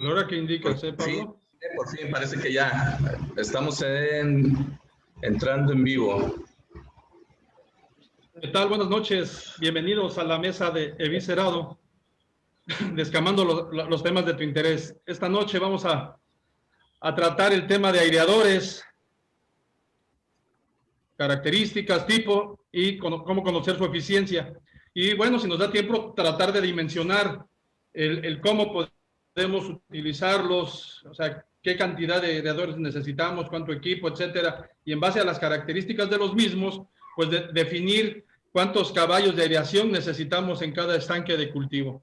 la hora que indicas, Por Pablo. por fin, parece que ya estamos entrando en vivo. ¿Qué tal? Buenas noches. Bienvenidos a la mesa de Eviscerado, descamando los temas de tu interés. Esta noche vamos a tratar el tema de aireadores, características, tipo y cómo conocer su eficiencia. Y bueno, si nos da tiempo, tratar de dimensionar el cómo podemos utilizarlos, o sea, qué cantidad de aireadores necesitamos, cuánto equipo, etcétera, y en base a las características de los mismos, pues definir cuántos caballos de aireación necesitamos en cada estanque de cultivo.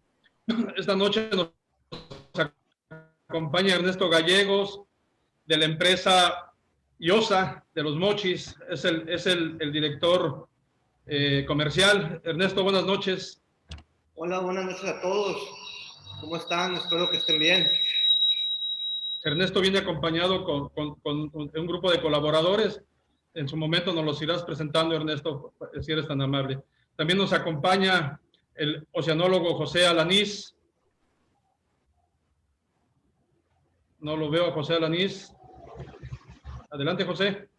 Esta noche nos acompaña Ernesto Gallegos, de la empresa IOSA, de los Mochis, es el director comercial. Ernesto, buenas noches. Hola, buenas noches a todos. ¿Cómo están? Espero que estén bien. Ernesto viene acompañado con un grupo de colaboradores. En su momento nos los irás presentando, Ernesto, si eres tan amable. También nos acompaña el oceanólogo José Alanís. No lo veo a José Alanís. Adelante, José.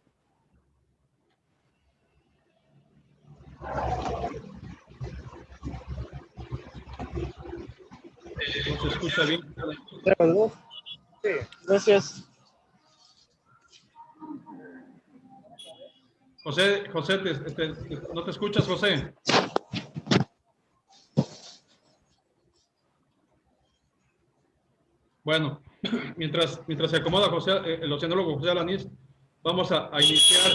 No se escucha bien. Sí, gracias. José, ¿no te escuchas, José? Bueno, mientras se acomoda José, el oceanólogo José Alanís, vamos a iniciar.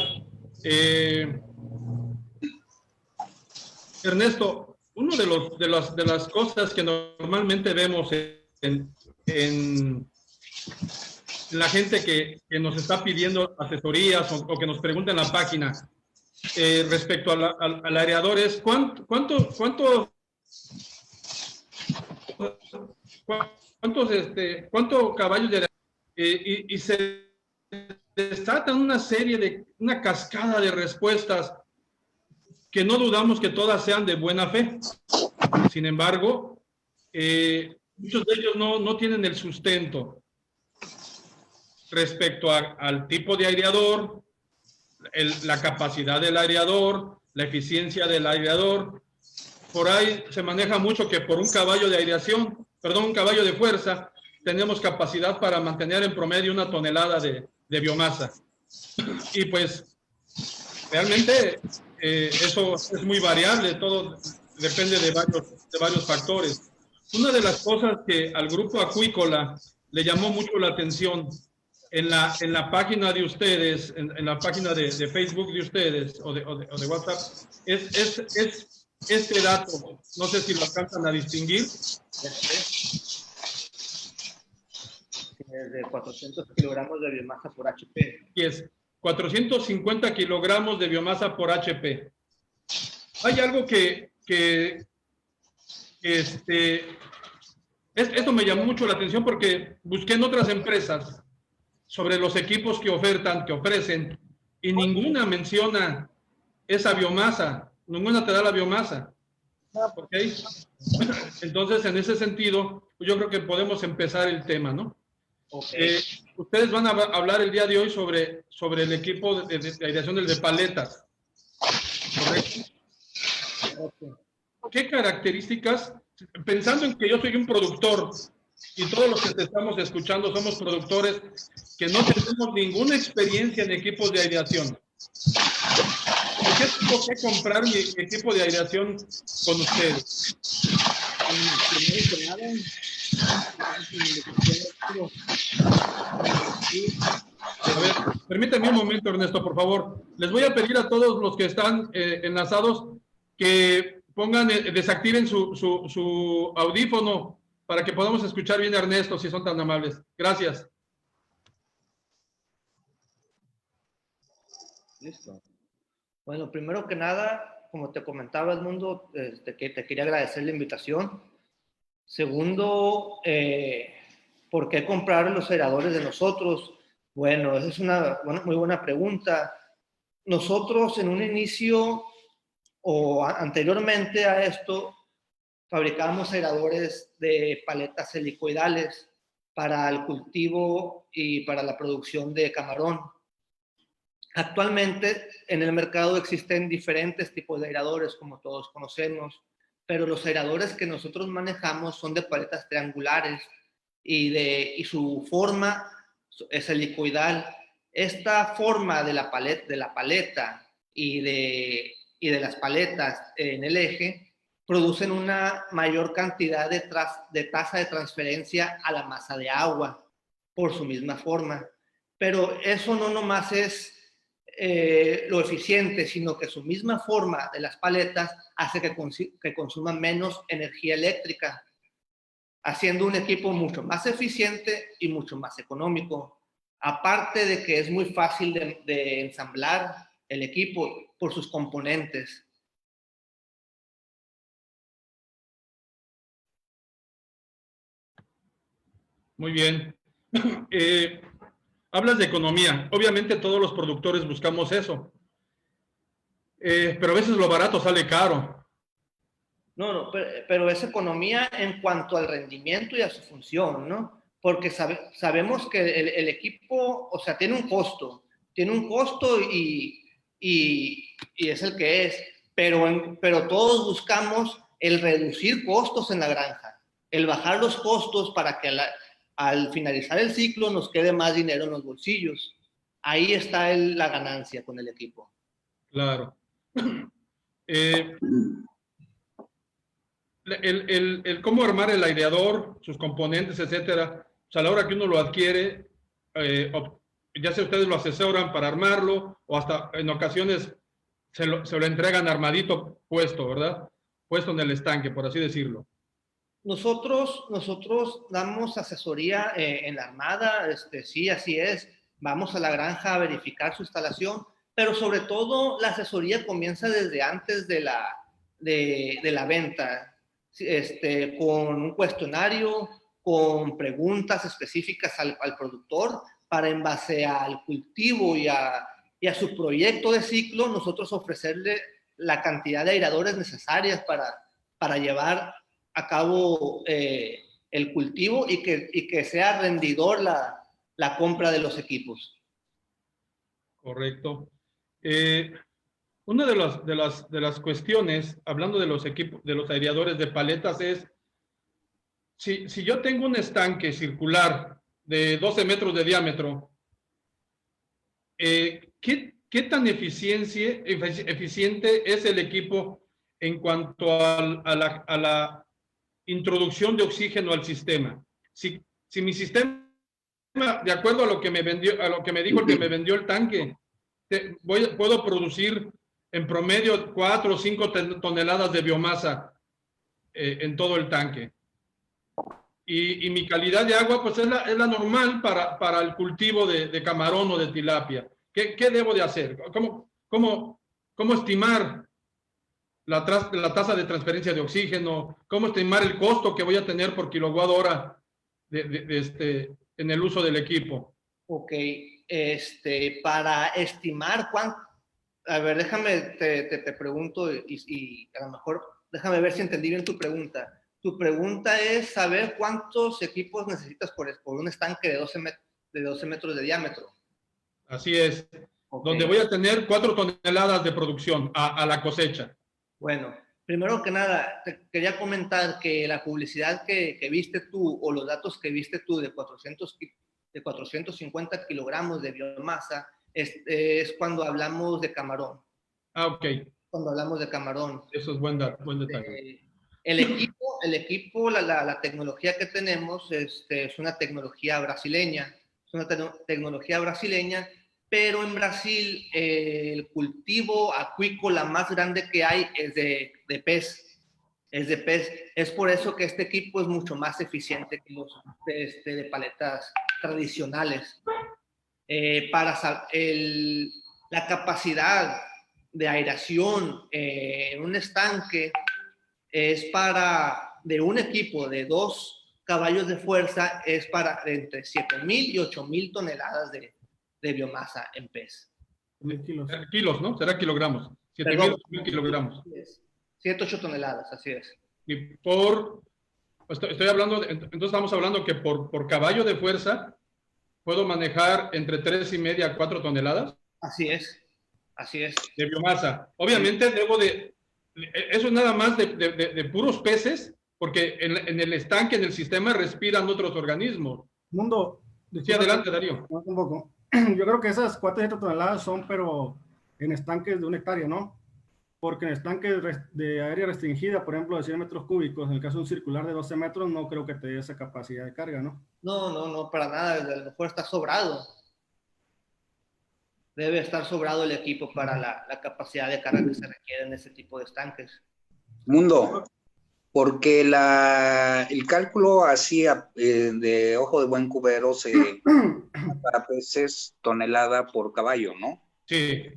Ernesto, una de las cosas que normalmente vemos en la gente que nos está pidiendo asesorías o que nos pregunta en la página respecto al aireador es ¿cuántos caballos de aireador? Y se desatan una cascada de respuestas que no dudamos que todas sean de buena fe. Sin embargo, muchos de ellos no tienen el sustento respecto al tipo de aireador, la capacidad del aireador, la eficiencia del aireador. Por ahí se maneja mucho que por un caballo de aireación, perdón, un caballo de fuerza, tenemos capacidad para mantener en promedio 1 tonelada de biomasa. Y pues, realmente eso es muy variable, todo depende de varios factores. Una de las cosas que al grupo acuícola le llamó mucho la atención en la página de ustedes, en la página de Facebook de ustedes o de WhatsApp, es este dato. No sé si lo alcanzan a distinguir. De 400 kilogramos de biomasa por HP. Y es 450 kilogramos de biomasa por HP. Hay algo esto me llamó mucho la atención porque busqué en otras empresas sobre los equipos que ofrecen, y ninguna menciona esa biomasa, ninguna te da la biomasa. ¿Ok? Entonces, en ese sentido, yo creo que podemos empezar el tema, ¿no? Okay. Ustedes van a hablar el día de hoy sobre el equipo de aireación del de paletas. ¿Correcto? Okay. ¿Qué características, pensando en que yo soy un productor y todos los que te estamos escuchando somos productores que no tenemos ninguna experiencia en equipos de aireación? ¿Por qué tengo que comprar mi equipo de aireación con ustedes? Primero que nada, a ver, permítame un momento, Ernesto, por favor. Les voy a pedir a todos los que están enlazados que desactiven su audífono para que podamos escuchar bien a Ernesto, si son tan amables. Gracias. Listo. Bueno, primero que nada, como te comentaba, Edmundo, que te quería agradecer la invitación. Segundo, ¿por qué comprar los aireadores de nosotros? Bueno, esa es una muy buena pregunta. Nosotros en un inicio o anteriormente a esto fabricábamos aireadores de paletas helicoidales para el cultivo y para la producción de camarón. Actualmente en el mercado existen diferentes tipos de airadores, como todos conocemos, pero los airadores que nosotros manejamos son de paletas triangulares y su forma es helicoidal. Esta forma de la paleta y de las paletas en el eje producen una mayor cantidad de tasa de transferencia a la masa de agua por su misma forma. Pero eso no nomás es lo eficiente, sino que su misma forma de las paletas hace que consuman menos energía eléctrica, haciendo un equipo mucho más eficiente y mucho más económico. Aparte de que es muy fácil de ensamblar el equipo por sus componentes. Muy bien. Hablas de economía. Obviamente todos los productores buscamos eso. Pero a veces lo barato sale caro. No, pero es economía en cuanto al rendimiento y a su función, ¿no? Porque sabemos que el equipo, o sea, tiene un costo y es el que es, pero todos buscamos el reducir costos en la granja, el bajar los costos para que al finalizar el ciclo nos quede más dinero en los bolsillos. Ahí está la ganancia con el equipo. Claro. El cómo armar el aireador, sus componentes, etcétera, pues a la hora que uno lo adquiere, ya sea ustedes lo asesoran para armarlo o hasta en ocasiones se lo entregan armadito puesto, ¿verdad? Puesto en el estanque, por así decirlo. Nosotros damos asesoría en la Armada, sí, así es. Vamos a la granja a verificar su instalación, pero sobre todo la asesoría comienza desde antes de la venta, con un cuestionario, con preguntas específicas al productor, para en base al cultivo y a su proyecto de ciclo, nosotros ofrecerle la cantidad de airadores necesarias para llevar a cabo el cultivo y que sea rendidor la compra de los equipos. Correcto. Una de las cuestiones, hablando de los equipos, de los aireadores de paletas, es si yo tengo un estanque circular de 12 metros de diámetro, ¿qué tan eficiente es el equipo en cuanto a la introducción de oxígeno al sistema? Si mi sistema, de acuerdo a lo que me vendió, a lo que me dijo el que me vendió el tanque, puedo producir en promedio 4 o 5 toneladas de biomasa en todo el tanque. Y mi calidad de agua, pues es la normal para el cultivo de camarón o de tilapia. ¿Qué debo de hacer? ¿Cómo estimar la tasa de transferencia de oxígeno? ¿Cómo estimar el costo que voy a tener por kilowatt hora en el uso del equipo? Ok, para estimar cuánto, a ver, déjame, te pregunto y a lo mejor, déjame ver si entendí bien tu pregunta. Tu pregunta es saber cuántos equipos necesitas por un estanque de 12 metros de diámetro. Así es. Okay. Donde voy a tener 4 toneladas de producción a la cosecha. Bueno, primero que nada, te quería comentar que la publicidad que viste tú o los datos que viste tú de 450 kilogramos de biomasa es cuando hablamos de camarón. Ah, ok. Cuando hablamos de camarón. Eso es buen detalle. El equipo, la tecnología que tenemos es una tecnología brasileña. Es una tecnología brasileña, pero en Brasil el cultivo acuícola más grande que hay es de pez. Es de pez. Es por eso que este equipo es mucho más eficiente que los de paletas tradicionales. La capacidad de aireación en un estanque es de un equipo de 2 caballos de fuerza, es para entre 7,000 y 8,000 toneladas de biomasa en pez. Kilos, ¿no? Será kilogramos. 7,000 kilogramos. 7, 8 toneladas, así es. Y por Estoy hablando, entonces estamos hablando que por caballo de fuerza puedo manejar entre 3,5 a 4 toneladas Así es, así es. de biomasa. Obviamente debo de, eso es nada más de puros peces, porque en el estanque, en el sistema, respiran otros organismos. Mundo, Sí, disculpa, adelante, Darío. un poco. Yo creo que esas 400 toneladas son, pero en estanques de 1 hectárea, ¿no? Porque en estanques de área restringida, por ejemplo, de 100 metros cúbicos, en el caso de un circular de 12 metros, no creo que te dé esa capacidad de carga, ¿no? No, para nada. A lo mejor está sobrado. Debe estar sobrado el equipo para la capacidad de carga que se requiere en ese tipo de estanques. Mundo, porque el cálculo así de ojo de buen cubero se para peces tonelada por caballo, ¿no? Sí.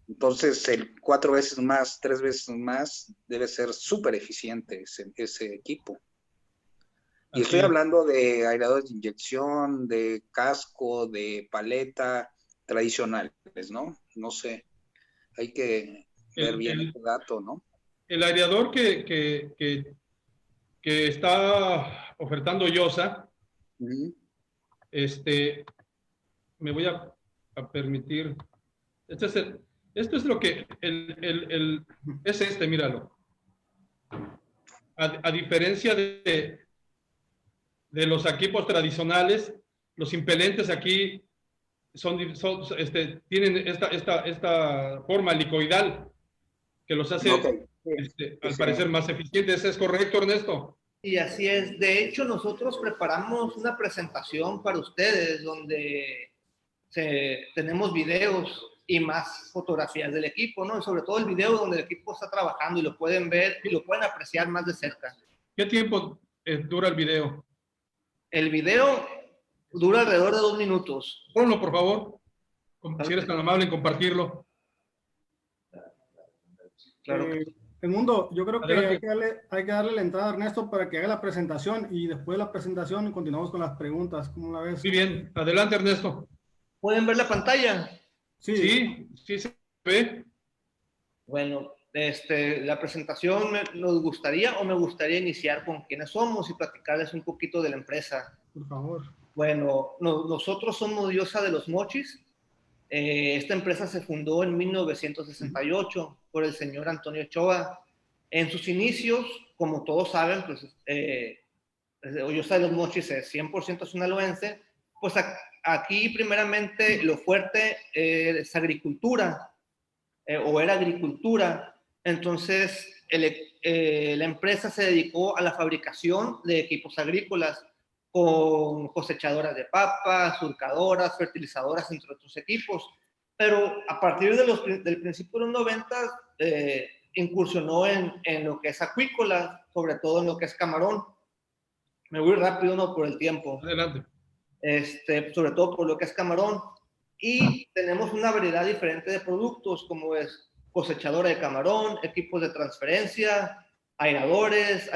Entonces, 4 veces más, 3 veces más, debe ser súper eficiente ese equipo. Y estoy hablando de aireadores de inyección, de casco, de paleta tradicionales, ¿no? No sé, hay que ver bien el dato, ¿no? El aireador que está ofertando YOSA, me voy a permitir, esto es lo que, es míralo. A diferencia de los equipos tradicionales, los impelentes aquí tienen esta forma helicoidal que los hace, al parecer, más eficientes. ¿Es correcto, Ernesto? Y así es. De hecho, nosotros preparamos una presentación para ustedes donde tenemos videos y más fotografías del equipo, ¿no? Y sobre todo el video donde el equipo está trabajando y lo pueden ver y lo pueden apreciar más de cerca. ¿Qué tiempo dura el video? El video dura alrededor de 2 minutos. Ponlo, por favor, si eres tan amable en compartirlo. Claro. El Mundo, yo creo que Adelante. hay que darle la entrada a Ernesto para que haga la presentación y después de la presentación continuamos con las preguntas. ¿Cómo la ves? Muy bien, adelante, Ernesto. ¿Pueden ver la pantalla? Sí se ve. Bueno, la presentación me gustaría iniciar con quiénes somos y platicarles un poquito de la empresa. Por favor. Bueno, nosotros somos YOSA de los Mochis. Esta empresa se fundó en 1968 por el señor Antonio Ochoa. En sus inicios, como todos saben, pues YOSA de los Mochis es 100% sinaloense. Pues aquí primeramente lo fuerte es agricultura, o era agricultura. Entonces la empresa se dedicó a la fabricación de equipos agrícolas con cosechadoras de papas, surcadoras, fertilizadoras, entre otros equipos. Pero a partir del principio de los 90 incursionó en lo que es acuícola, sobre todo en lo que es camarón. Me voy rápido, ¿no? Por el tiempo. Adelante. Sobre todo por lo que es camarón. Y tenemos una variedad diferente de productos, como es cosechadora de camarón, equipos de transferencia, airadores,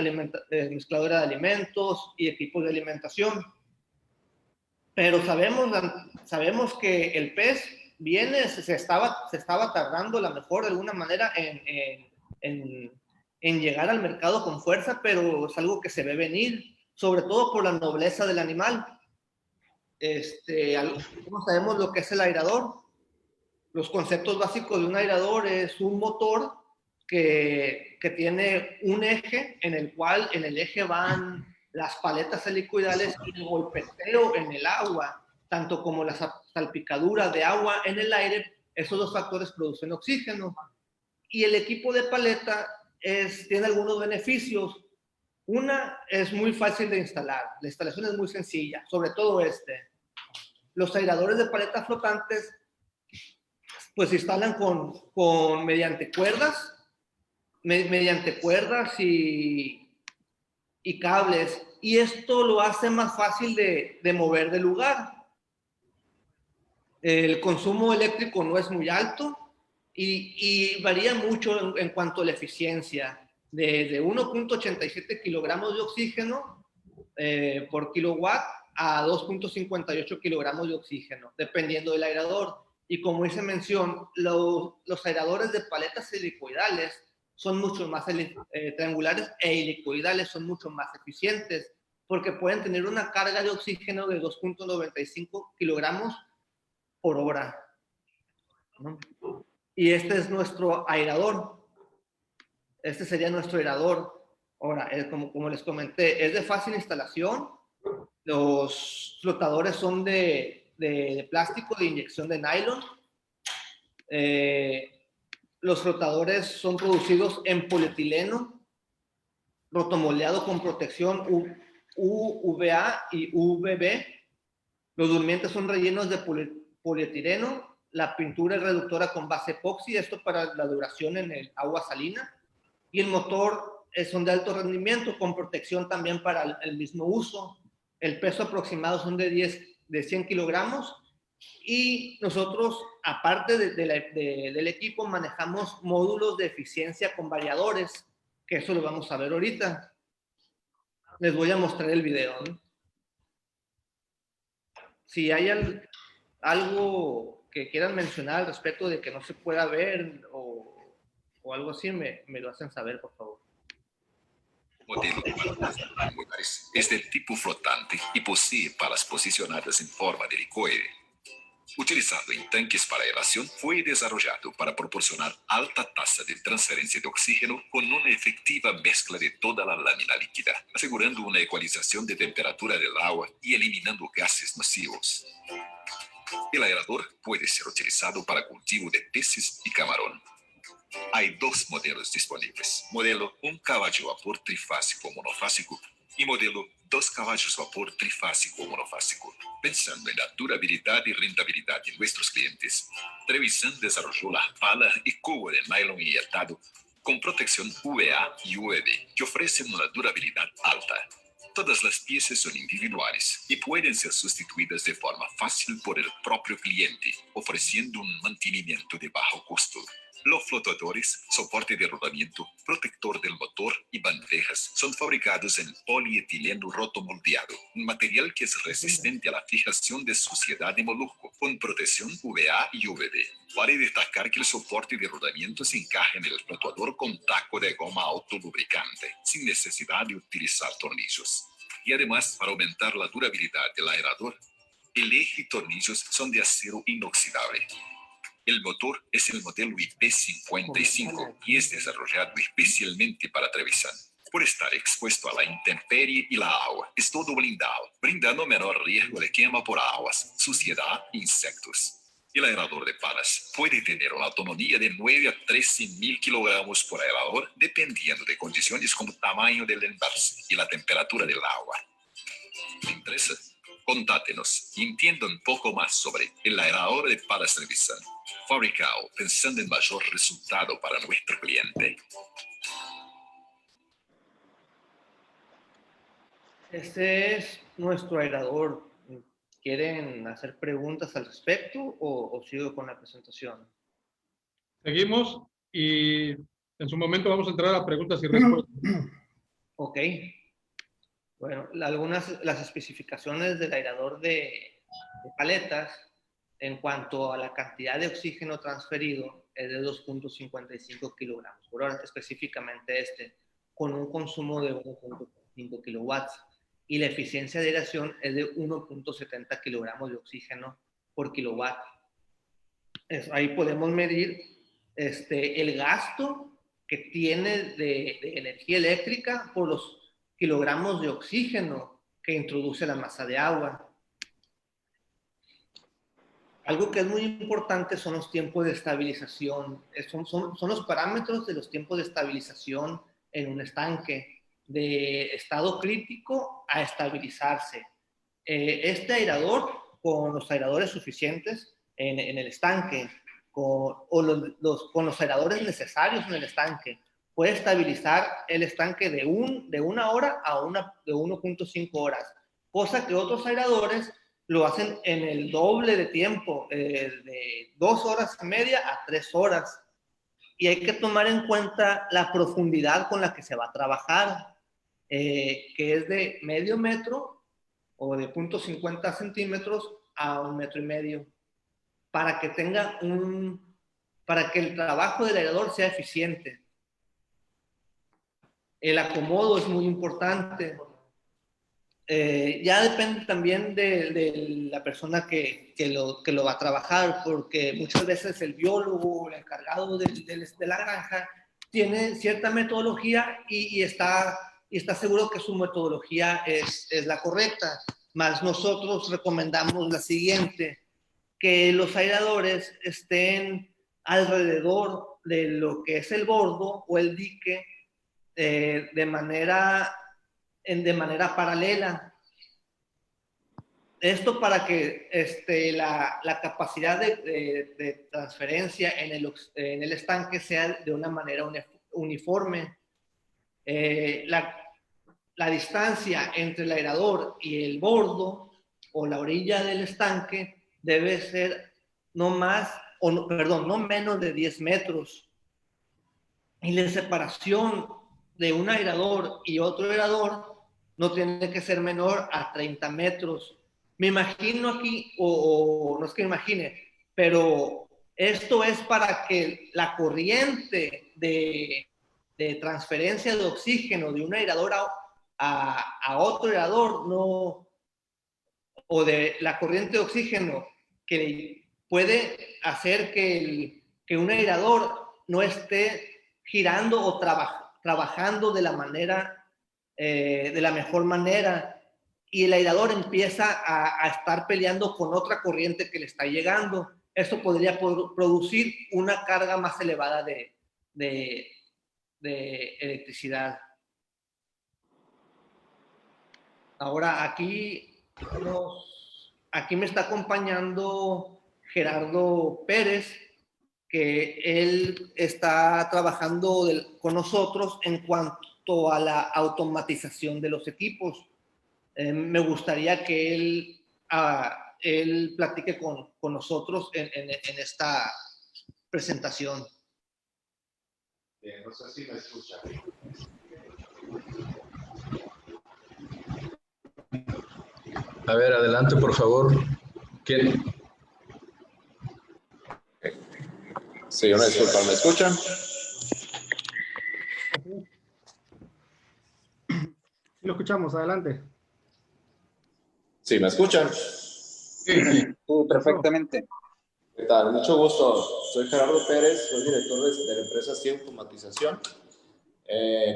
mezcladora de alimentos y equipos de alimentación. Pero sabemos que el pez se estaba tardando, a lo mejor de alguna manera, en llegar al mercado con fuerza, pero es algo que se ve venir, sobre todo por la nobleza del animal. ¿Cómo sabemos lo que es el airador? Los conceptos básicos de un airador es un motor que tiene un eje en el cual en el eje van las paletas helicoidales y el golpeteo en el agua, tanto como la salpicadura de agua en el aire. Esos dos factores producen oxígeno. Y el equipo de paleta tiene algunos beneficios. Una, es muy fácil de instalar. La instalación es muy sencilla, sobre todo los airadores de paletas flotantes pues se instalan mediante cuerdas y cables, y esto lo hace más fácil de mover de lugar. El consumo eléctrico no es muy alto y varía mucho en cuanto a la eficiencia, de 1.87 kilogramos de oxígeno por kilowatt a 2.58 kilogramos de oxígeno, dependiendo del airador. Y como hice mención, los airadores de paletas helicoidales son mucho más triangulares e helicoidales son mucho más eficientes porque pueden tener una carga de oxígeno de 2.95 kilogramos por hora, ¿no? Y este es nuestro aerador. Este sería nuestro aerador. Ahora, como les comenté, es de fácil instalación. Los flotadores son de plástico de inyección de nylon. Los flotadores son producidos en polietileno, rotomoldeado con protección UVA y UVB. Los durmientes son rellenos de polietileno. La pintura es reductora con base epoxi, esto para la duración en el agua salina. Y el motor son de alto rendimiento con protección también para el mismo uso. El peso aproximado son de 100 kilogramos. Y nosotros, aparte del equipo, manejamos módulos de eficiencia con variadores, que eso lo vamos a ver ahorita. Les voy a mostrar el video, ¿no? Si hay algo que quieran mencionar al respecto de que no se pueda ver o algo así, me lo hacen saber, por favor. Modelo para motores es del tipo flotante y posee palas posicionadas en forma de helicoide. Utilizado en tanques para aeración, fue desarrollado para proporcionar alta tasa de transferencia de oxígeno con una efectiva mezcla de toda la lámina líquida, asegurando una ecualización de temperatura del agua y eliminando gases nocivos. El aerador puede ser utilizado para cultivo de peces y camarón. Hay dos modelos disponibles: modelo 1 caballo vapor trifásico monofásico y modelo 2 caballos vapor trifásico monofásico. Pensando en la durabilidad y rentabilidad de nuestros clientes, Trevisan desarrolló la pala y cubo de nylon inyectado con protección UVA y UVB que ofrecen una durabilidad alta. Todas las piezas son individuales y pueden ser sustituidas de forma fácil por el propio cliente, ofreciendo un mantenimiento de bajo costo. Los flotadores, soporte de rodamiento, protector del motor y bandejas son fabricados en polietileno rotomoldeado, un material que es resistente a la fijación de suciedad de molusco, con protección UVA y UVB. Vale destacar que el soporte de rodamiento se encaja en el flutuador con taco de goma autolubricante, sin necesidad de utilizar tornillos. Y además, para aumentar la durabilidad del aerador, el eje y tornillos son de acero inoxidable. El motor es el modelo IP55 y es desarrollado especialmente para Trevisan. Por estar expuesto a la intemperie y la agua, es todo blindado, brindando menor riesgo de quema por aguas, suciedad e insectos. El aerador de palas puede tener una autonomía de 9 a 13.000 kilogramos por aerador, dependiendo de condiciones como tamaño del embalse y la temperatura del agua. ¿Le interesa? Contátenos y entienda un poco más sobre el aerador de palas Trevisan, fabricado pensando en mayor resultado para nuestro cliente. Este es nuestro aerador. ¿Quieren hacer preguntas al respecto o sigo con la presentación? Seguimos y en su momento vamos a entrar a preguntas y respuestas. Ok. Bueno, las especificaciones del aerador de paletas en cuanto a la cantidad de oxígeno transferido es de 2.55 kilogramos por hora, específicamente con un consumo de 1.5 kilowatts. Y la eficiencia de aeración es de 1.70 kilogramos de oxígeno por kilowatt. Ahí podemos medir el gasto que tiene de energía eléctrica por los kilogramos de oxígeno que introduce la masa de agua. Algo que es muy importante son los tiempos de estabilización. Son los parámetros de los tiempos de estabilización en un estanque, de estado crítico a estabilizarse. Este aerador, con los aeradores suficientes en el estanque, con los aeradores necesarios en el estanque, puede estabilizar el estanque de 1 hora a de 1.5 horas, cosa que otros aeradores lo hacen en el doble de tiempo, de 2 horas y media a 3 horas. Y hay que tomar en cuenta la profundidad con la que se va a trabajar, que es de medio metro o de 0.50 centímetros a 1,5 metros, para que el trabajo del aerador sea eficiente. El acomodo es muy importante. Ya depende también de la persona que lo va a trabajar, porque muchas veces el biólogo, el encargado de la granja, tiene cierta metodología y está seguro que su metodología es la correcta. Más nosotros recomendamos la siguiente, que los aireadores estén alrededor de lo que es el bordo o el dique de manera paralela. Esto para que la capacidad de transferencia en el estanque sea de una manera uniforme. La distancia entre el aerador y el bordo o la orilla del estanque debe ser no menos de 10 metros. Y la separación de un aerador y otro aerador no tiene que ser menor a 30 metros. Me imagino aquí, o no es que me imagine, pero esto es para que la corriente de transferencia de oxígeno de un aerador a otro aerador, no, o de la corriente de oxígeno que puede hacer que un aerador no esté girando o trabajando de la mejor manera, y el aerador empieza a estar peleando con otra corriente que le está llegando. Esto podría producir una carga más elevada de electricidad. Ahora aquí me está acompañando Gerardo Pérez, que él está trabajando con nosotros en cuanto a la automatización de los equipos. Me gustaría que él platique con nosotros en esta presentación. Bien, no sé si me escuchan. A ver, adelante, por favor. ¿Quién? Sí, una disculpa, ¿me escuchan? Lo escuchamos, adelante. Sí, ¿me escuchan? Sí, perfectamente. ¿Qué tal? Mucho gusto. Soy Gerardo Pérez, soy director de la empresa CIE Automatización.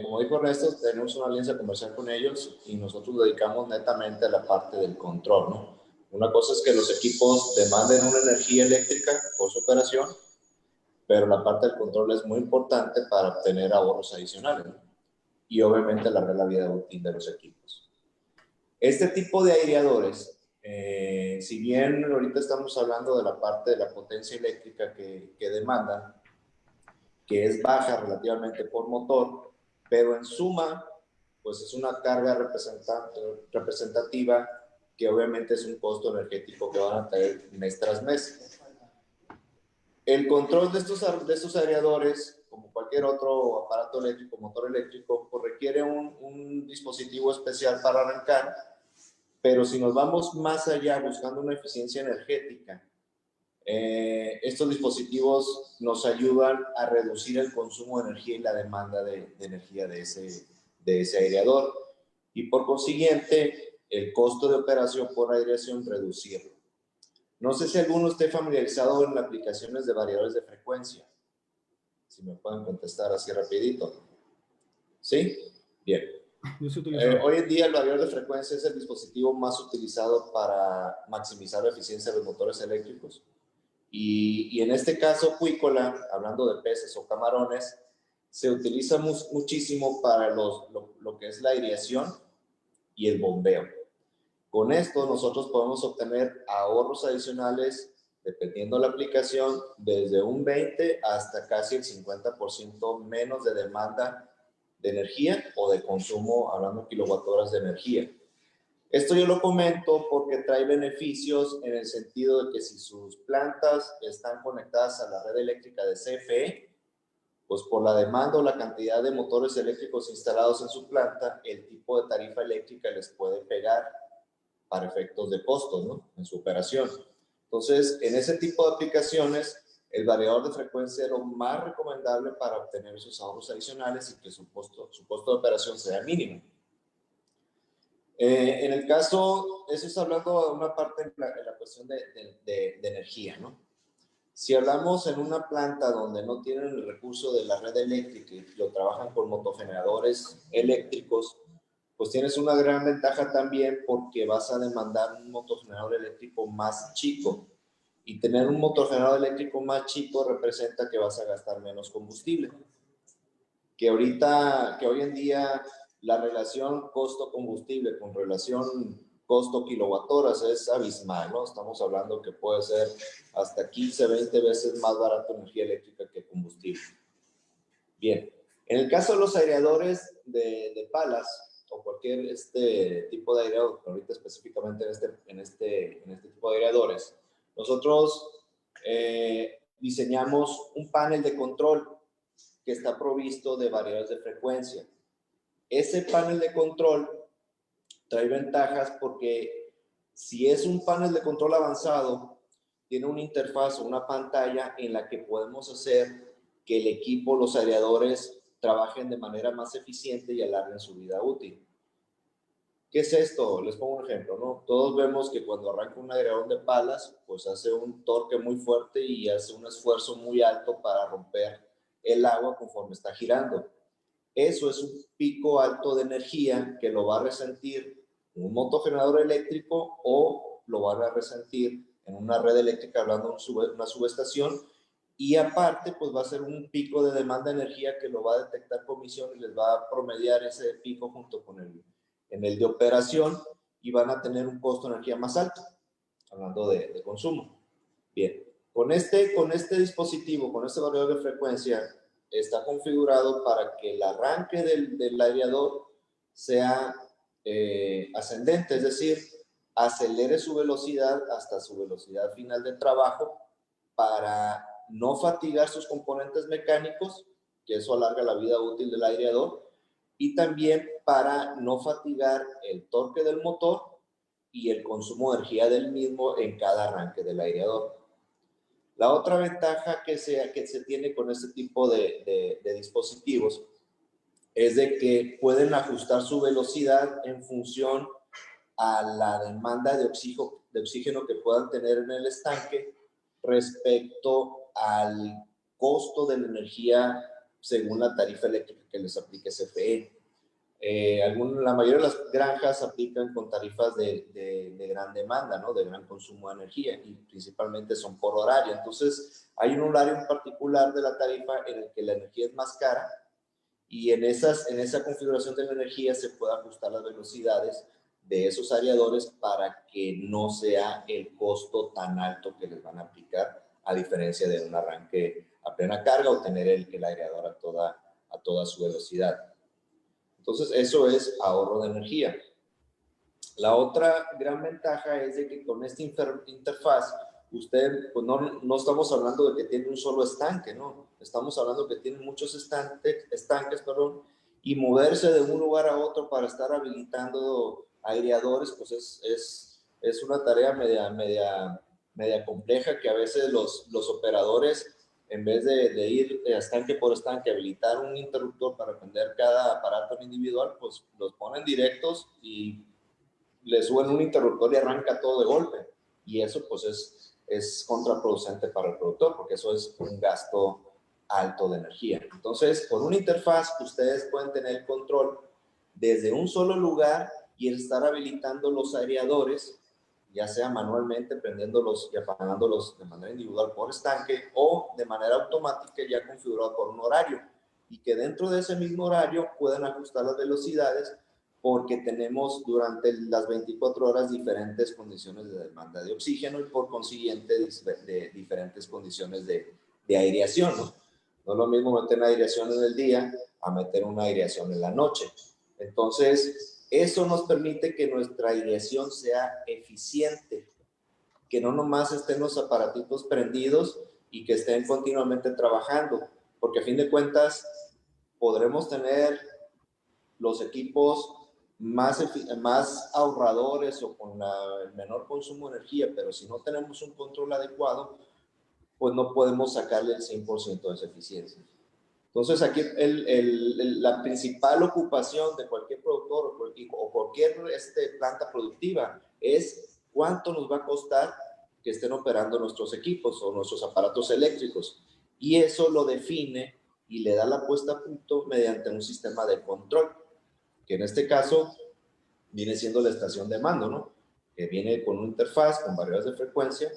Como dijo Ernesto, tenemos una alianza comercial con ellos y nosotros dedicamos netamente a la parte del control, ¿no? Una cosa es que los equipos demanden una energía eléctrica por su operación, pero la parte del control es muy importante para obtener ahorros adicionales, ¿no? Y obviamente alargar la vida útil de los equipos. Este tipo de aireadores, si bien ahorita estamos hablando de la parte de la potencia eléctrica que demandan, que es baja relativamente por motor, pero en suma, pues es una carga representativa que obviamente es un costo energético que van a tener mes tras mes. El control de estos aireadores, como cualquier otro aparato eléctrico, motor eléctrico, pues requiere un dispositivo especial para arrancar, pero si nos vamos más allá buscando una eficiencia energética, estos dispositivos nos ayudan a reducir el consumo de energía y la demanda de energía de ese aireador, y por consiguiente el costo de operación por aireación reducirlo. No sé si alguno esté familiarizado en aplicaciones de variadores de frecuencia. Si me pueden contestar así rapidito. ¿Sí? Bien. Hoy en día el variador de frecuencia es el dispositivo más utilizado para maximizar la eficiencia de los motores eléctricos. Y en este caso, acuícola, hablando de peces o camarones, se utiliza muchísimo para lo que es la aireación y el bombeo. Con esto nosotros podemos obtener ahorros adicionales, dependiendo de la aplicación, desde un 20 hasta casi el 50% menos de demanda de energía o de consumo, hablando de kilowatt-horas de energía. Esto yo lo comento porque trae beneficios en el sentido de que si sus plantas están conectadas a la red eléctrica de CFE, pues por la demanda o la cantidad de motores eléctricos instalados en su planta, el tipo de tarifa eléctrica les puede pegar para efectos de costos, ¿no? En su operación. Entonces, en ese tipo de aplicaciones, el variador de frecuencia es lo más recomendable para obtener esos ahorros adicionales y que su costo de operación sea mínimo. En el caso, eso es hablando de una parte en la cuestión de energía, ¿no? Si hablamos en una planta donde no tienen el recurso de la red eléctrica y lo trabajan con motogeneradores eléctricos, pues tienes una gran ventaja también porque vas a demandar un motogenerador eléctrico más chico. Y tener un motogenerador eléctrico más chico representa que vas a gastar menos combustible. Que hoy en día la relación costo-combustible con relación costo-kilowatt-horas es abismal, ¿no? Estamos hablando que puede ser hasta 15, 20 veces más barato energía eléctrica que combustible. Bien, en el caso de los aireadores de palas o cualquier tipo de aireador, pero ahorita específicamente en este tipo de aireadores, nosotros diseñamos un panel de control que está provisto de variadores de frecuencia. Ese panel de control trae ventajas porque si es un panel de control avanzado, tiene una interfaz o una pantalla en la que podemos hacer que el equipo, los aireadores, trabajen de manera más eficiente y alarguen su vida útil. ¿Qué es esto? Les pongo un ejemplo, ¿no? Todos vemos que cuando arranca un aireador de palas, pues hace un torque muy fuerte y hace un esfuerzo muy alto para romper el agua conforme está girando. Eso es un pico alto de energía que lo va a resentir un motogenerador eléctrico o lo va a resentir en una red eléctrica, hablando de una subestación, y aparte pues va a ser un pico de demanda de energía que lo va a detectar comisión y les va a promediar ese pico junto con el de operación y van a tener un costo de energía más alto, hablando de consumo. Bien, con este dispositivo, con este variador de frecuencia, está configurado para que el arranque del aireador sea ascendente, es decir, acelere su velocidad hasta su velocidad final de trabajo para no fatigar sus componentes mecánicos, que eso alarga la vida útil del aireador, y también para no fatigar el torque del motor y el consumo de energía del mismo en cada arranque del aireador. La otra ventaja que se tiene con este tipo de dispositivos es de que pueden ajustar su velocidad en función a la demanda de oxígeno que puedan tener en el estanque respecto al costo de la energía según la tarifa eléctrica que les aplique CFE. La mayoría de las granjas aplican con tarifas de gran demanda, ¿no? De gran consumo de energía y principalmente son por horario. Entonces, hay un horario en particular de la tarifa en el que la energía es más cara y en esa configuración de la energía se puede ajustar las velocidades de esos aireadores para que no sea el costo tan alto que les van a aplicar, a diferencia de un arranque a plena carga o tener el aireador a toda su velocidad. Entonces, eso es ahorro de energía. La otra gran ventaja es de que con esta interfaz, usted, pues no estamos hablando de que tiene un solo estanque, ¿no? Estamos hablando de que tiene muchos estanques, y moverse de un lugar a otro para estar habilitando aireadores, pues es una tarea media compleja que a veces los operadores, en vez de ir estanque por estanque, habilitar un interruptor para prender cada aparato individual, pues los ponen directos y le suben un interruptor y arranca todo de golpe. Y eso pues es contraproducente para el productor porque eso es un gasto alto de energía. Entonces, con una interfaz ustedes pueden tener el control desde un solo lugar y estar habilitando los aireadores, ya sea manualmente prendiéndolos y apagándolos de manera individual por estanque o de manera automática ya configurado por un horario y que dentro de ese mismo horario puedan ajustar las velocidades porque tenemos durante las 24 horas diferentes condiciones de demanda de oxígeno y por consiguiente de diferentes condiciones de aireación, ¿no? No es lo mismo meter una aireación en el día a meter una aireación en la noche. Entonces, eso nos permite que nuestra aireación sea eficiente, que no nomás estén los aparatitos prendidos y que estén continuamente trabajando, porque a fin de cuentas podremos tener los equipos más ahorradores o con el menor consumo de energía, pero si no tenemos un control adecuado, pues no podemos sacarle el 100% de esa eficiencia. Entonces, aquí la principal ocupación de cualquier productor o cualquier planta productiva es cuánto nos va a costar que estén operando nuestros equipos o nuestros aparatos eléctricos. Y eso lo define y le da la puesta a punto mediante un sistema de control, que en este caso viene siendo la estación de mando, ¿no? Que viene con una interfaz, con variables de frecuencia,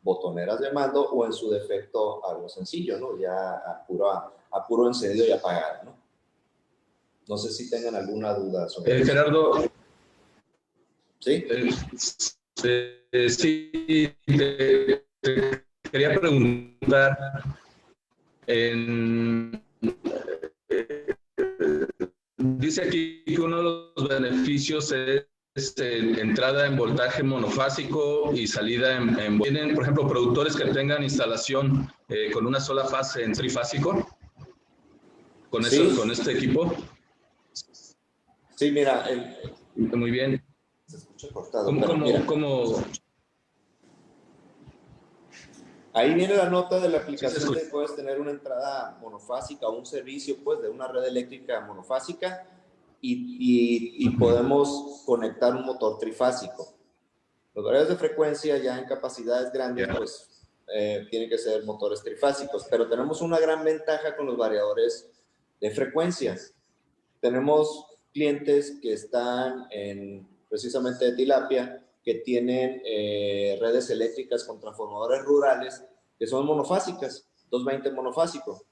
botoneras de mando o en su defecto algo sencillo, ¿no? Ya a puro encendido y apagado, ¿no? No sé si tengan alguna duda sobre eso. Gerardo, ¿Sí? Sí, te quería preguntar, dice aquí que uno de los beneficios es entrada en voltaje monofásico y salida en... ¿Tienen, por ejemplo, productores que tengan instalación con una sola fase en trifásico? ¿Con, Sí. con este equipo? Sí, mira. Muy bien. Se escucha cortado. ¿Cómo? Ahí viene la nota de la aplicación de que puedes tener una entrada monofásica o un servicio pues de una red eléctrica monofásica y podemos conectar un motor trifásico. Los variadores de frecuencia ya en capacidades grandes pues tienen que ser motores trifásicos, pero tenemos una gran ventaja con los variadores de frecuencia. Tenemos clientes que están precisamente de tilapia, que tienen redes eléctricas con transformadores rurales que son monofásicas, 220 monofásico.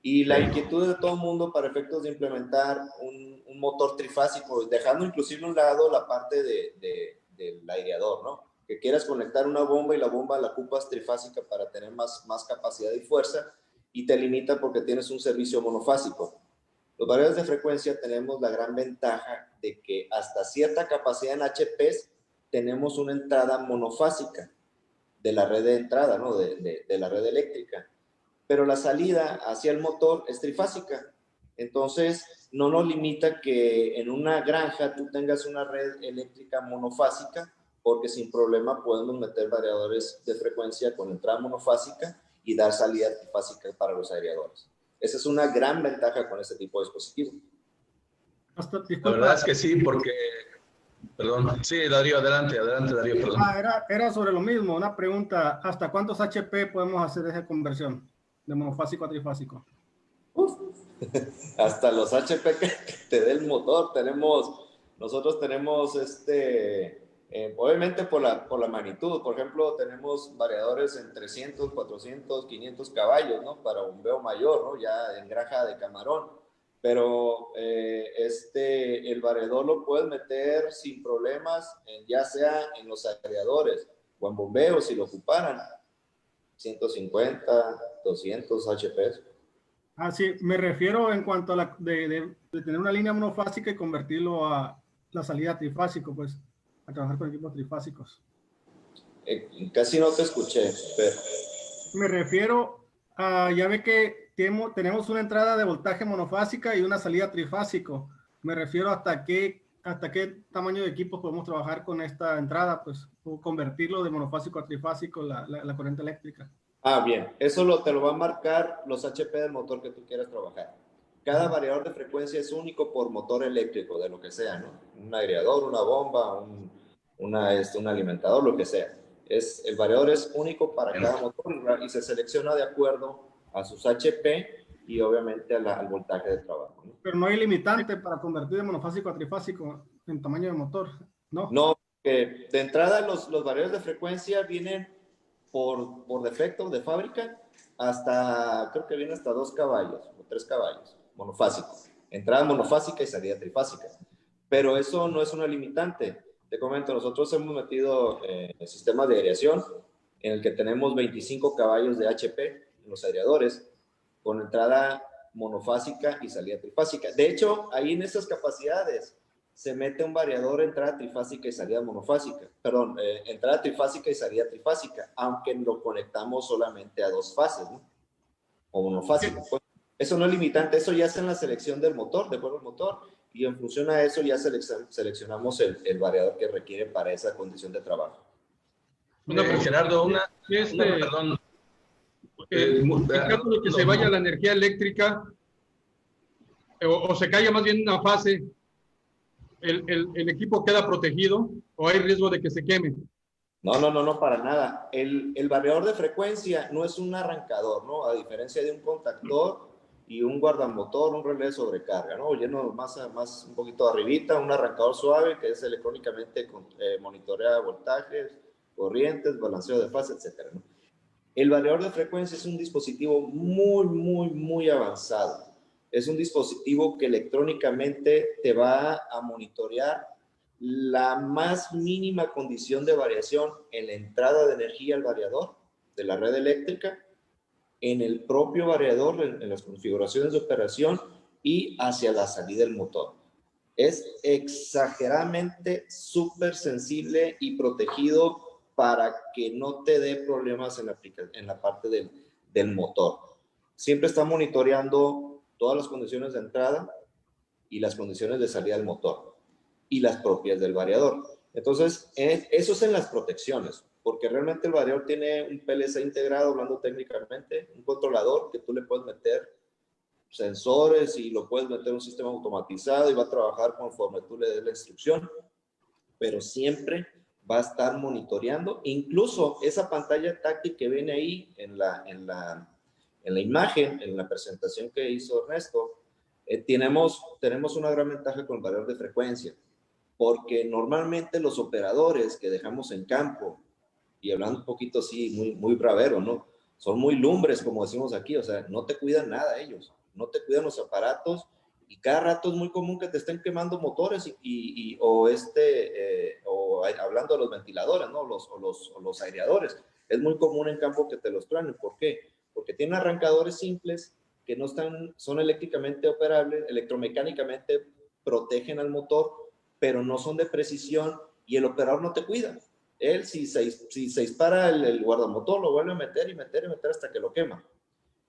Y la inquietud de todo el mundo para efectos de implementar un motor trifásico, dejando inclusive a un lado la parte del aireador, ¿no? Que quieras conectar una bomba y la bomba la ocupas trifásica para tener más capacidad y fuerza y te limita porque tienes un servicio monofásico. Los variadores de frecuencia tenemos la gran ventaja de que hasta cierta capacidad en HPs tenemos una entrada monofásica de la red de entrada, ¿no? de la red eléctrica. Pero la salida hacia el motor es trifásica. Entonces, no nos limita que en una granja tú tengas una red eléctrica monofásica, porque sin problema podemos meter variadores de frecuencia con entrada monofásica y dar salida trifásica para los aireadores. Esa es una gran ventaja con este tipo de dispositivo. La verdad es que sí, porque... Perdón. Sí, Darío, adelante, Darío, perdón. Era sobre lo mismo, una pregunta. ¿Hasta cuántos HP podemos hacer esa conversión de monofásico a trifásico? Hasta los HP que te dé el motor. Nosotros tenemos obviamente por la magnitud. Por ejemplo, tenemos variadores en 300, 400, 500 caballos, ¿no? Para bombeo mayor, ¿no? Ya en granja de camarón. Pero el variador lo puedes meter sin problemas, ya sea en los aireadores o en bombeo si lo ocuparan. 150, 200 HPs. Ah, sí, me refiero en cuanto a de tener una línea monofásica y convertirlo a la salida trifásico, pues, a trabajar con equipos trifásicos. Casi no te escuché, pero... Me refiero a, ya ve que tenemos una entrada de voltaje monofásica y una salida trifásico. Me refiero hasta qué tamaño de equipos podemos trabajar con esta entrada, pues, o convertirlo de monofásico a trifásico, la corriente eléctrica. Ah, bien. Eso te lo va a marcar los HP del motor que tú quieras trabajar. Cada variador de frecuencia es único por motor eléctrico, de lo que sea, ¿no? Un aireador, una bomba, un alimentador, lo que sea. El variador es único para cada motor y se selecciona de acuerdo a sus HP y obviamente al voltaje de trabajo, ¿no? Pero no hay limitante para convertir de monofásico a trifásico en tamaño de motor, ¿no? No, de entrada los variadores de frecuencia vienen por defecto de fábrica creo que viene hasta 2 caballos o 3 caballos, monofásico. Entrada monofásica y salida trifásica. Pero eso no es una limitante. Te comento, nosotros hemos metido sistemas de aireación en el que tenemos 25 caballos de HP en los aireadores con entrada monofásica y salida trifásica. De hecho, ahí en esas capacidades se mete un variador entrada trifásica y salida monofásica. Perdón, entrada trifásica y salida trifásica, aunque lo conectamos solamente a 2 fases, ¿no? O monofásico. Pues, eso no es limitante, eso ya es en la selección del motor, de acuerdo al motor, y en función a eso ya seleccionamos el variador que requiere para esa condición de trabajo. Gerardo, perdón. en caso de que se vaya la energía eléctrica o se caiga más bien una fase, ¿el equipo queda protegido o hay riesgo de que se queme? No, para nada. El variador de frecuencia no es un arrancador, ¿no? A diferencia de un contactor y un guardamotor, un relé de sobrecarga, ¿no? Lleno más un poquito arribita, un arrancador suave que es electrónicamente monitorea voltajes, corrientes, balanceo de fase, etcétera, ¿no? El variador de frecuencia es un dispositivo muy avanzado. Es un dispositivo que electrónicamente te va a monitorear la más mínima condición de variación en la entrada de energía al variador de la red eléctrica, en el propio variador, en las configuraciones de operación y hacia la salida del motor. Es exageradamente súper sensible y protegido para que no te dé problemas en la parte del motor. Siempre está monitoreando todas las condiciones de entrada y las condiciones de salida del motor y las propias del variador. Entonces, eso es en las protecciones, porque realmente el variador tiene un PLC integrado, hablando técnicamente, un controlador que tú le puedes meter sensores y lo puedes meter en un sistema automatizado y va a trabajar conforme tú le des la instrucción, pero siempre va a estar monitoreando. Incluso esa pantalla táctil que viene ahí en la imagen, en la presentación que hizo Ernesto, tenemos una gran ventaja con el variador de frecuencia, porque normalmente los operadores que dejamos en campo, y hablando un poquito así, muy bravero, ¿no? Son muy lumbres, como decimos aquí, o sea, no te cuidan nada ellos, no te cuidan los aparatos, y cada rato es muy común que te estén quemando motores o hablando de los ventiladores, ¿no? O los aireadores. Es muy común en campo que te los truenen. ¿Por qué? Porque tienen arrancadores simples que no son eléctricamente operables, electromecánicamente protegen al motor, pero no son de precisión y el operador no te cuida. Él, si se dispara el guardamotor, lo vuelve a meter y meter hasta que lo quema.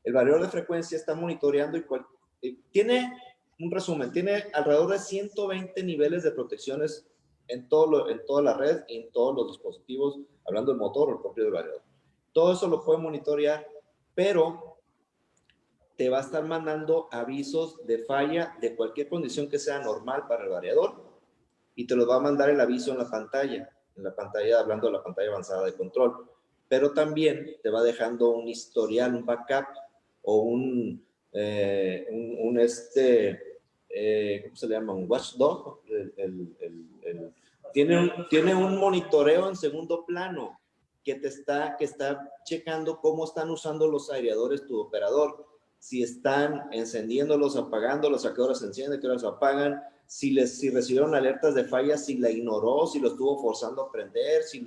El variador de frecuencia está monitoreando tiene un resumen, tiene alrededor de 120 niveles de protecciones en toda la red y en todos los dispositivos, hablando del motor o el propio del variador. Todo eso lo puede monitorear, pero te va a estar mandando avisos de falla de cualquier condición que sea normal para el variador y te lo va a mandar el aviso en la pantalla, hablando de la pantalla avanzada de control. Pero también te va dejando un historial, un backup o ¿cómo se le llama? Un watchdog. Tiene un monitoreo en segundo plano que está checando cómo están usando los aireadores tu operador, si están encendiéndolos, apagándolos, a qué horas se encienden, a qué horas se apagan, si recibieron alertas de falla, si la ignoró, si lo estuvo forzando a prender, si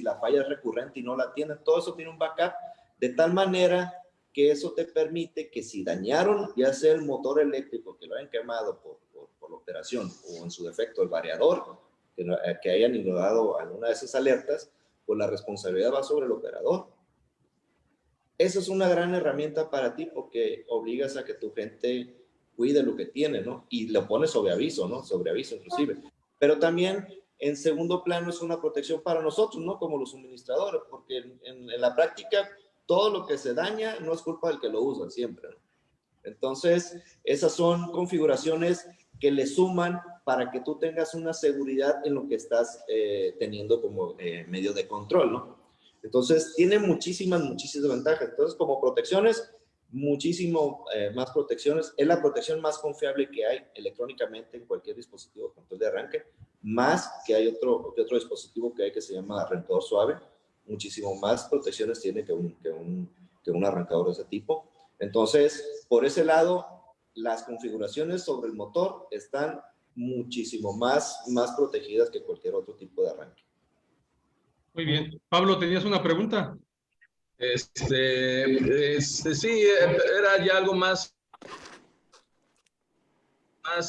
la falla es recurrente y no la atienden. Todo eso tiene un backup de tal manera que eso te permite que si dañaron, ya sea el motor eléctrico, que lo hayan quemado por la operación, o en su defecto el variador, que hayan ignorado alguna de esas alertas, pues la responsabilidad va sobre el operador. Eso es una gran herramienta para ti porque obligas a que tu gente cuide lo que tiene, ¿no? Y lo pones sobre aviso, ¿no? Sobre aviso inclusive. Pero también en segundo plano es una protección para nosotros, ¿no? Como los suministradores, porque en la práctica todo lo que se daña no es culpa del que lo usa siempre, ¿no? Entonces, esas son configuraciones que le suman para que tú tengas una seguridad en lo que estás teniendo como medio de control, ¿no? Entonces, tiene muchísimas ventajas. Entonces, como protecciones, muchísimo más protecciones. Es la protección más confiable que hay electrónicamente en cualquier dispositivo de control de arranque, más que hay otro dispositivo que hay que se llama arrancador suave. Muchísimo más protecciones tiene que un arrancador de ese tipo. Entonces, por ese lado, las configuraciones sobre el motor están muchísimo más protegidas que cualquier otro tipo de arranque. Muy bien. Pablo, ¿tenías una pregunta? Sí, era ya algo más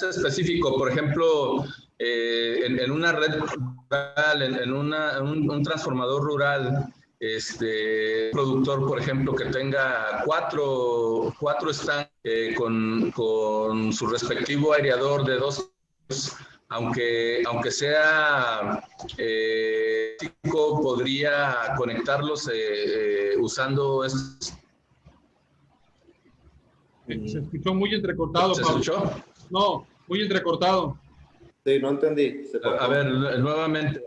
específico. Por ejemplo, en una red rural, en un transformador rural, productor, por ejemplo, que tenga cuatro estanques con su respectivo aireador de 2 aunque sea podría conectarlos usando estos. Se escuchó muy entrecortado, ¿Se Pablo. escuchó? No, muy entrecortado. Sí, no entendí. A ver, nuevamente.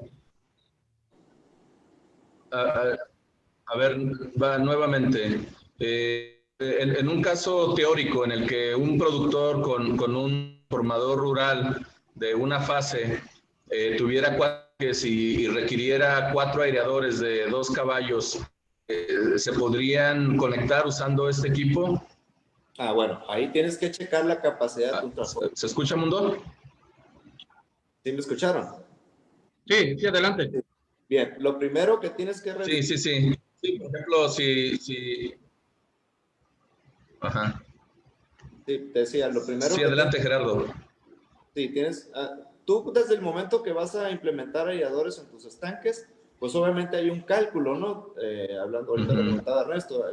A ver, va nuevamente. En un caso teórico en el que un productor con un formador rural de una fase tuviera y requiriera 4 aireadores de 2 caballos, ¿se podrían conectar usando este equipo? Bueno, ahí tienes que checar la capacidad de tu transporte. ¿Se escucha, Mundo? ¿Sí me escucharon? Sí, sí, adelante. Bien, lo primero que tienes que revisar. Sí. Sí, por ejemplo, si... Ajá. Sí, te decía, lo primero Sí, adelante, Gerardo. Sí, tú desde el momento que vas a implementar aireadores en tus estanques, pues obviamente hay un cálculo, ¿no? Hablando ahorita lo comentaba Ernesto,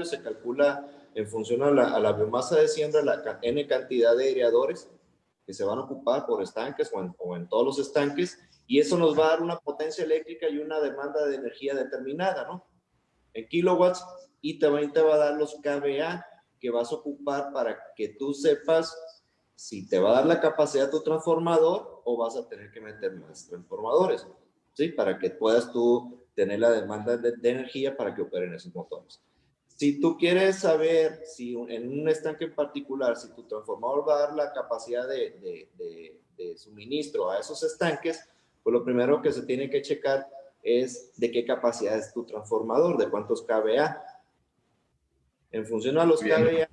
se calcula en función a la biomasa de siembra, la N cantidad de aireadores que se van a ocupar por estanques o en todos los estanques, y eso nos va a dar una potencia eléctrica y una demanda de energía determinada, ¿no? En kilowatts, y también te va a dar los kVA que vas a ocupar para que tú sepas si te va a dar la capacidad tu transformador o vas a tener que meter más transformadores, ¿sí? Para que puedas tú tener la demanda de energía para que operen esos motores. Si tú quieres saber si en un estanque en particular, si tu transformador va a dar la capacidad de suministro a esos estanques, pues lo primero que se tiene que checar es de qué capacidad es tu transformador, de cuántos kVA. En función a los kVA,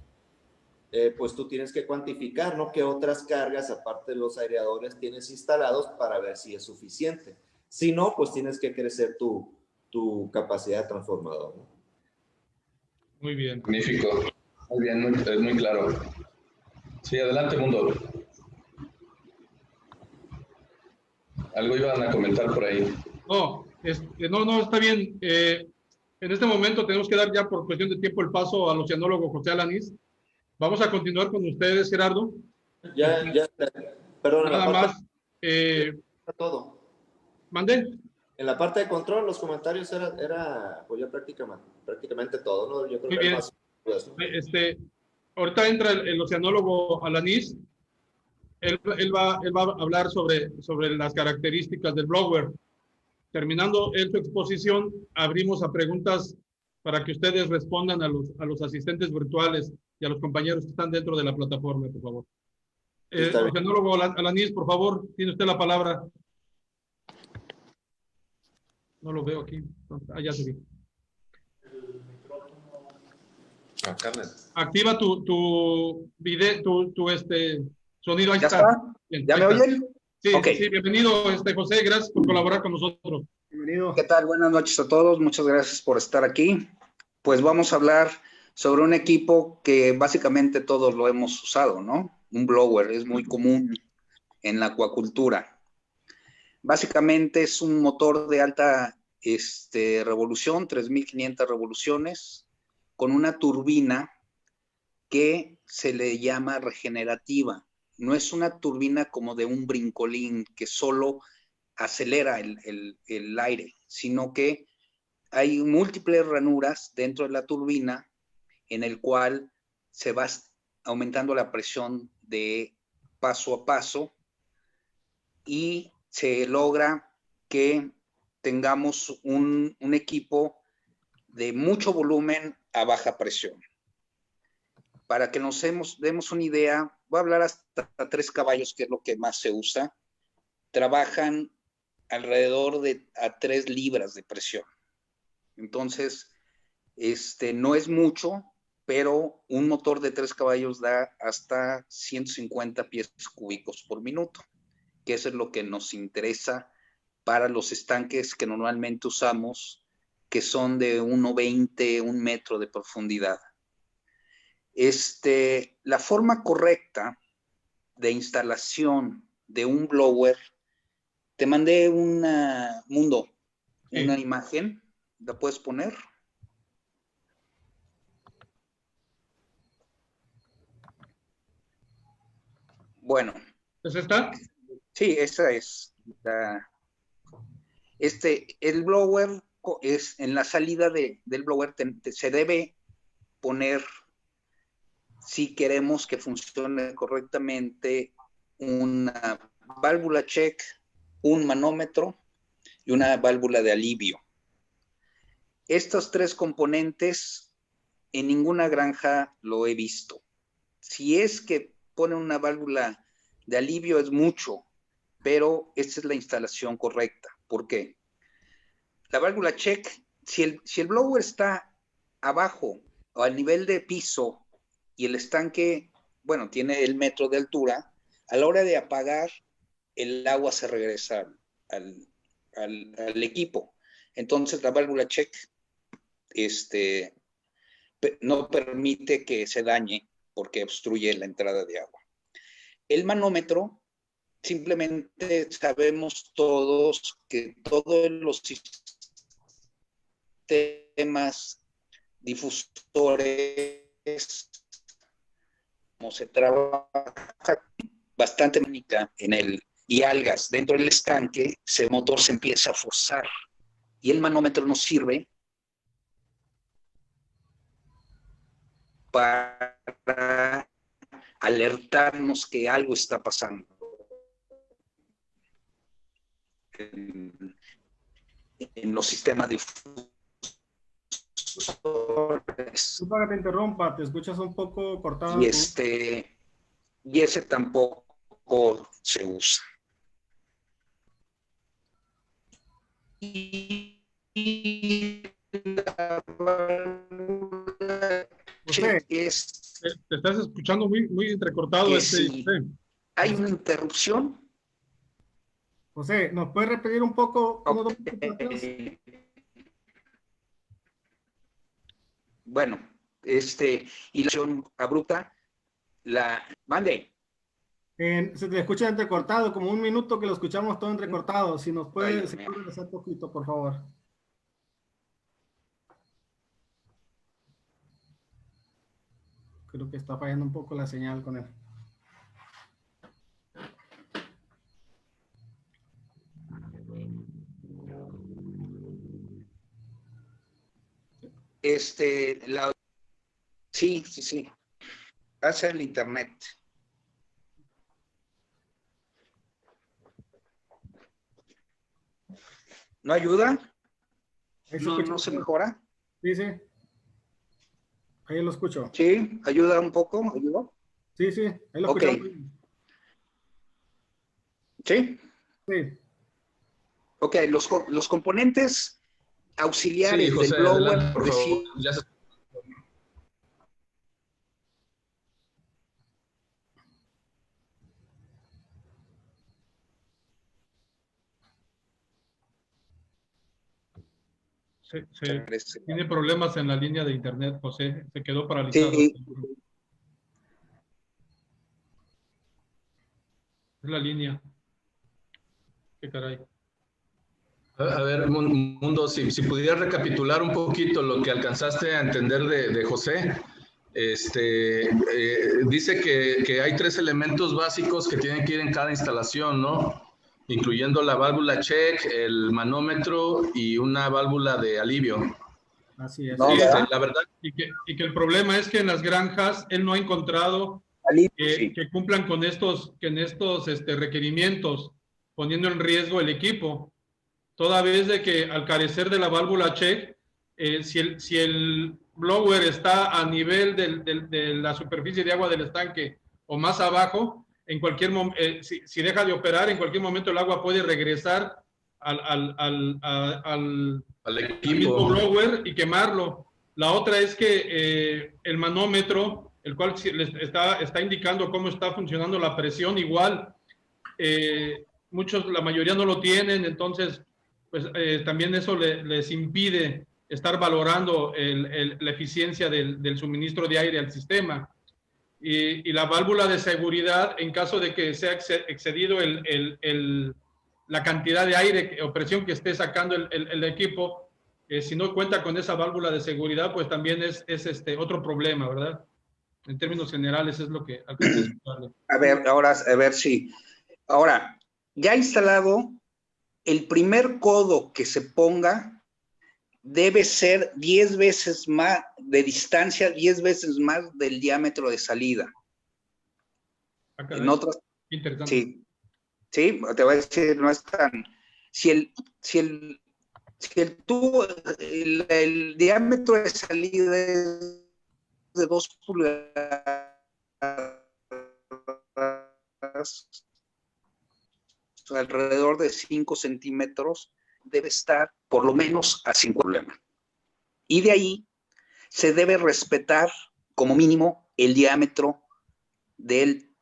pues tú tienes que cuantificar, ¿no? ¿Qué otras cargas, aparte de los aireadores, tienes instalados para ver si es suficiente? Si no, pues tienes que crecer tu capacidad de transformador, ¿no? Muy bien. Magnífico. Muy bien, muy claro. Sí, adelante, Mundo. Algo iban a comentar por ahí. No, no, está bien. En este momento tenemos que dar ya por cuestión de tiempo el paso al oceanólogo José Alanís. Vamos a continuar con ustedes, Gerardo. Perdón, Nada más. Todo. ¿Mandé? En la parte de control, los comentarios era pues ya prácticamente todo, ¿no? Yo creo Muy que bien. más. Pues, ¿no? Ahorita entra el oceanólogo Alanís. Él va a hablar sobre las características del blower. Terminando su exposición, abrimos a preguntas para que ustedes respondan a los asistentes virtuales y a los compañeros que están dentro de la plataforma, por favor. Oceanólogo Alanís, por favor, tiene usted la palabra. No lo veo aquí. Ya se vi. Activa tu video, tu sonido. Ahí ¿Ya está. está? Bien, ¿Ya me oyen? Sí, Okay. sí, bienvenido, José, gracias por colaborar con nosotros. Bienvenido. ¿Qué tal? Buenas noches a todos, muchas gracias por estar aquí. Pues vamos a hablar sobre un equipo que básicamente todos lo hemos usado, ¿no? Un blower, es muy común en la acuacultura. Básicamente es un motor de alta revolución, 3.500 revoluciones, con una turbina que se le llama regenerativa. No es una turbina como de un brincolín que solo acelera el aire, sino que hay múltiples ranuras dentro de la turbina en el cual se va aumentando la presión de paso a paso y se logra que tengamos un equipo de mucho volumen a baja presión. Para que nos demos una idea, voy a hablar hasta 3 caballos, que es lo que más se usa. Trabajan alrededor de 3 libras de presión. Entonces, no es mucho, pero un motor de 3 caballos da hasta 150 pies cúbicos por minuto, que eso es lo que nos interesa para los estanques que normalmente usamos, que son de 1,20, 1 metro de profundidad. La forma correcta de instalación de un blower, te mandé una imagen, ¿la puedes poner? Bueno. ¿Pues está? Sí, esa es la... el blower es en la salida del blower se debe poner, si queremos que funcione correctamente, una válvula check, un manómetro y una válvula de alivio. Estos tres componentes en ninguna granja lo he visto. Si es que pone una válvula de alivio es mucho, pero esta es la instalación correcta. ¿Por qué? La válvula check, si el blower está abajo o al nivel de piso y el estanque, bueno, tiene el metro de altura, a la hora de apagar, el agua se regresa al equipo. Entonces la válvula check no permite que se dañe porque obstruye la entrada de agua. El manómetro, simplemente sabemos todos que todos los sistemas difusores, como se trabaja bastante y algas dentro del estanque, ese motor se empieza a forzar y el manómetro nos sirve para alertarnos que algo está pasando en los sistemas difusores. Disculpa que te interrumpa, te escuchas un poco cortado. Y ese tampoco se usa. Y José, te estás escuchando muy entrecortado. Si hay una interrupción. José, ¿nos puedes repetir un poco? Okay. Bueno, y la acción abrupta, mande. Se te escucha entrecortado, como un minuto que lo escuchamos todo entrecortado. Si nos puedes regresar un poquito, por favor. Creo que está fallando un poco la señal con él. Sí. Hace el internet. ¿No ayuda? ¿No se mejora? Sí. Ahí lo escucho. Sí, ayuda un poco. ¿Ayudó? Sí, ahí lo escucho. ¿Sí? Sí. Ok, los componentes auxiliares José, del blower. Adelante, por favor. Ya se... Tiene problemas en la línea de internet, José. Se quedó paralizado. Sí. Es la línea. Qué caray. A ver, Mundo, si pudieras recapitular un poquito lo que alcanzaste a entender de José. Dice que hay 3 elementos básicos que tienen que ir en cada instalación, ¿no? Incluyendo la válvula check, el manómetro y una válvula de alivio. Así es. No, la verdad. Y que el problema es que en las granjas él no ha encontrado que cumplan con estos requerimientos, poniendo en riesgo el equipo. Toda vez de que al carecer de la válvula check, si el blower está a nivel de la superficie de agua del estanque o más abajo, en cualquier si deja de operar, en cualquier momento el agua puede regresar al mismo blower y quemarlo. La otra es que el manómetro, el cual está indicando cómo está funcionando la presión, igual, la mayoría no lo tienen, entonces pues también eso les impide estar valorando la eficiencia del suministro de aire al sistema. Y la válvula de seguridad, en caso de que sea excedido la cantidad de aire o presión que esté sacando el equipo, si no cuenta con esa válvula de seguridad, pues también es otro problema, ¿verdad? En términos generales es lo que alcancé a explicarle. A ver si. Ahora, Ya instalado, el primer codo que se ponga debe ser 10 veces más de distancia, 10 veces más del diámetro de salida. Ah, caray. En otras, Interesante. sí, sí, te voy a decir, no es tan, si el tubo, el diámetro de salida es de 2 pulgadas, alrededor de 5 centímetros, debe estar por lo menos a 5 problemas. Y de ahí se debe respetar como mínimo el diámetro del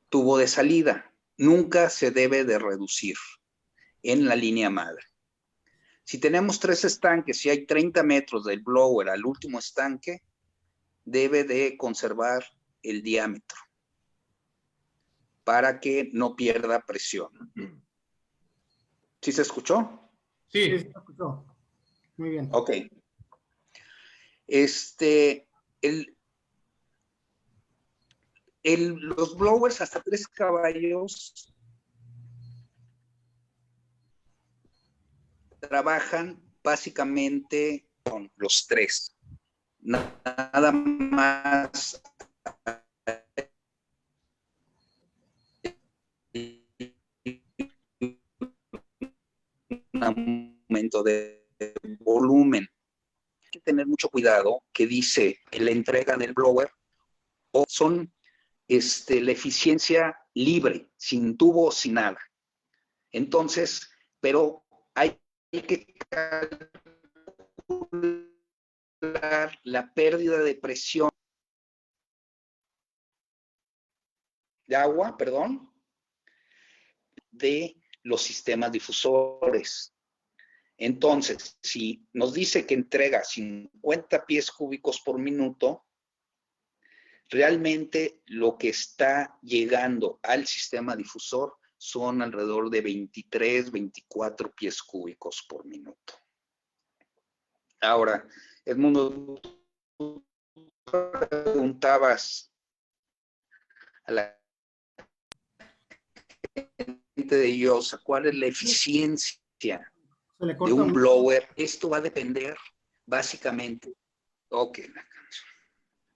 tubo de salida. Nunca se debe de reducir en la línea madre. Si tenemos 3 estanques y hay 30 metros del blower al último estanque, debe de conservar el diámetro para que no pierda presión. ¿Sí se escuchó? Sí, Sí, se escuchó. Muy bien. Ok. Los blowers hasta 3 caballos trabajan básicamente con los 3. Nada más un aumento de volumen. Hay que tener mucho cuidado que dice en la entrega del blower o son la eficiencia libre, sin tubo, sin nada. Entonces, pero hay que calcular la pérdida de presión de agua, perdón, de los sistemas difusores. Entonces, si nos dice que entrega 50 pies cúbicos por minuto, realmente lo que está llegando al sistema difusor son alrededor de 23, 24 pies cúbicos por minuto. Ahora, Edmundo, tú preguntabas a la gente de IOSA cuál es la eficiencia Se le de corta un mucho. blower. Esto va a depender básicamente. Ok,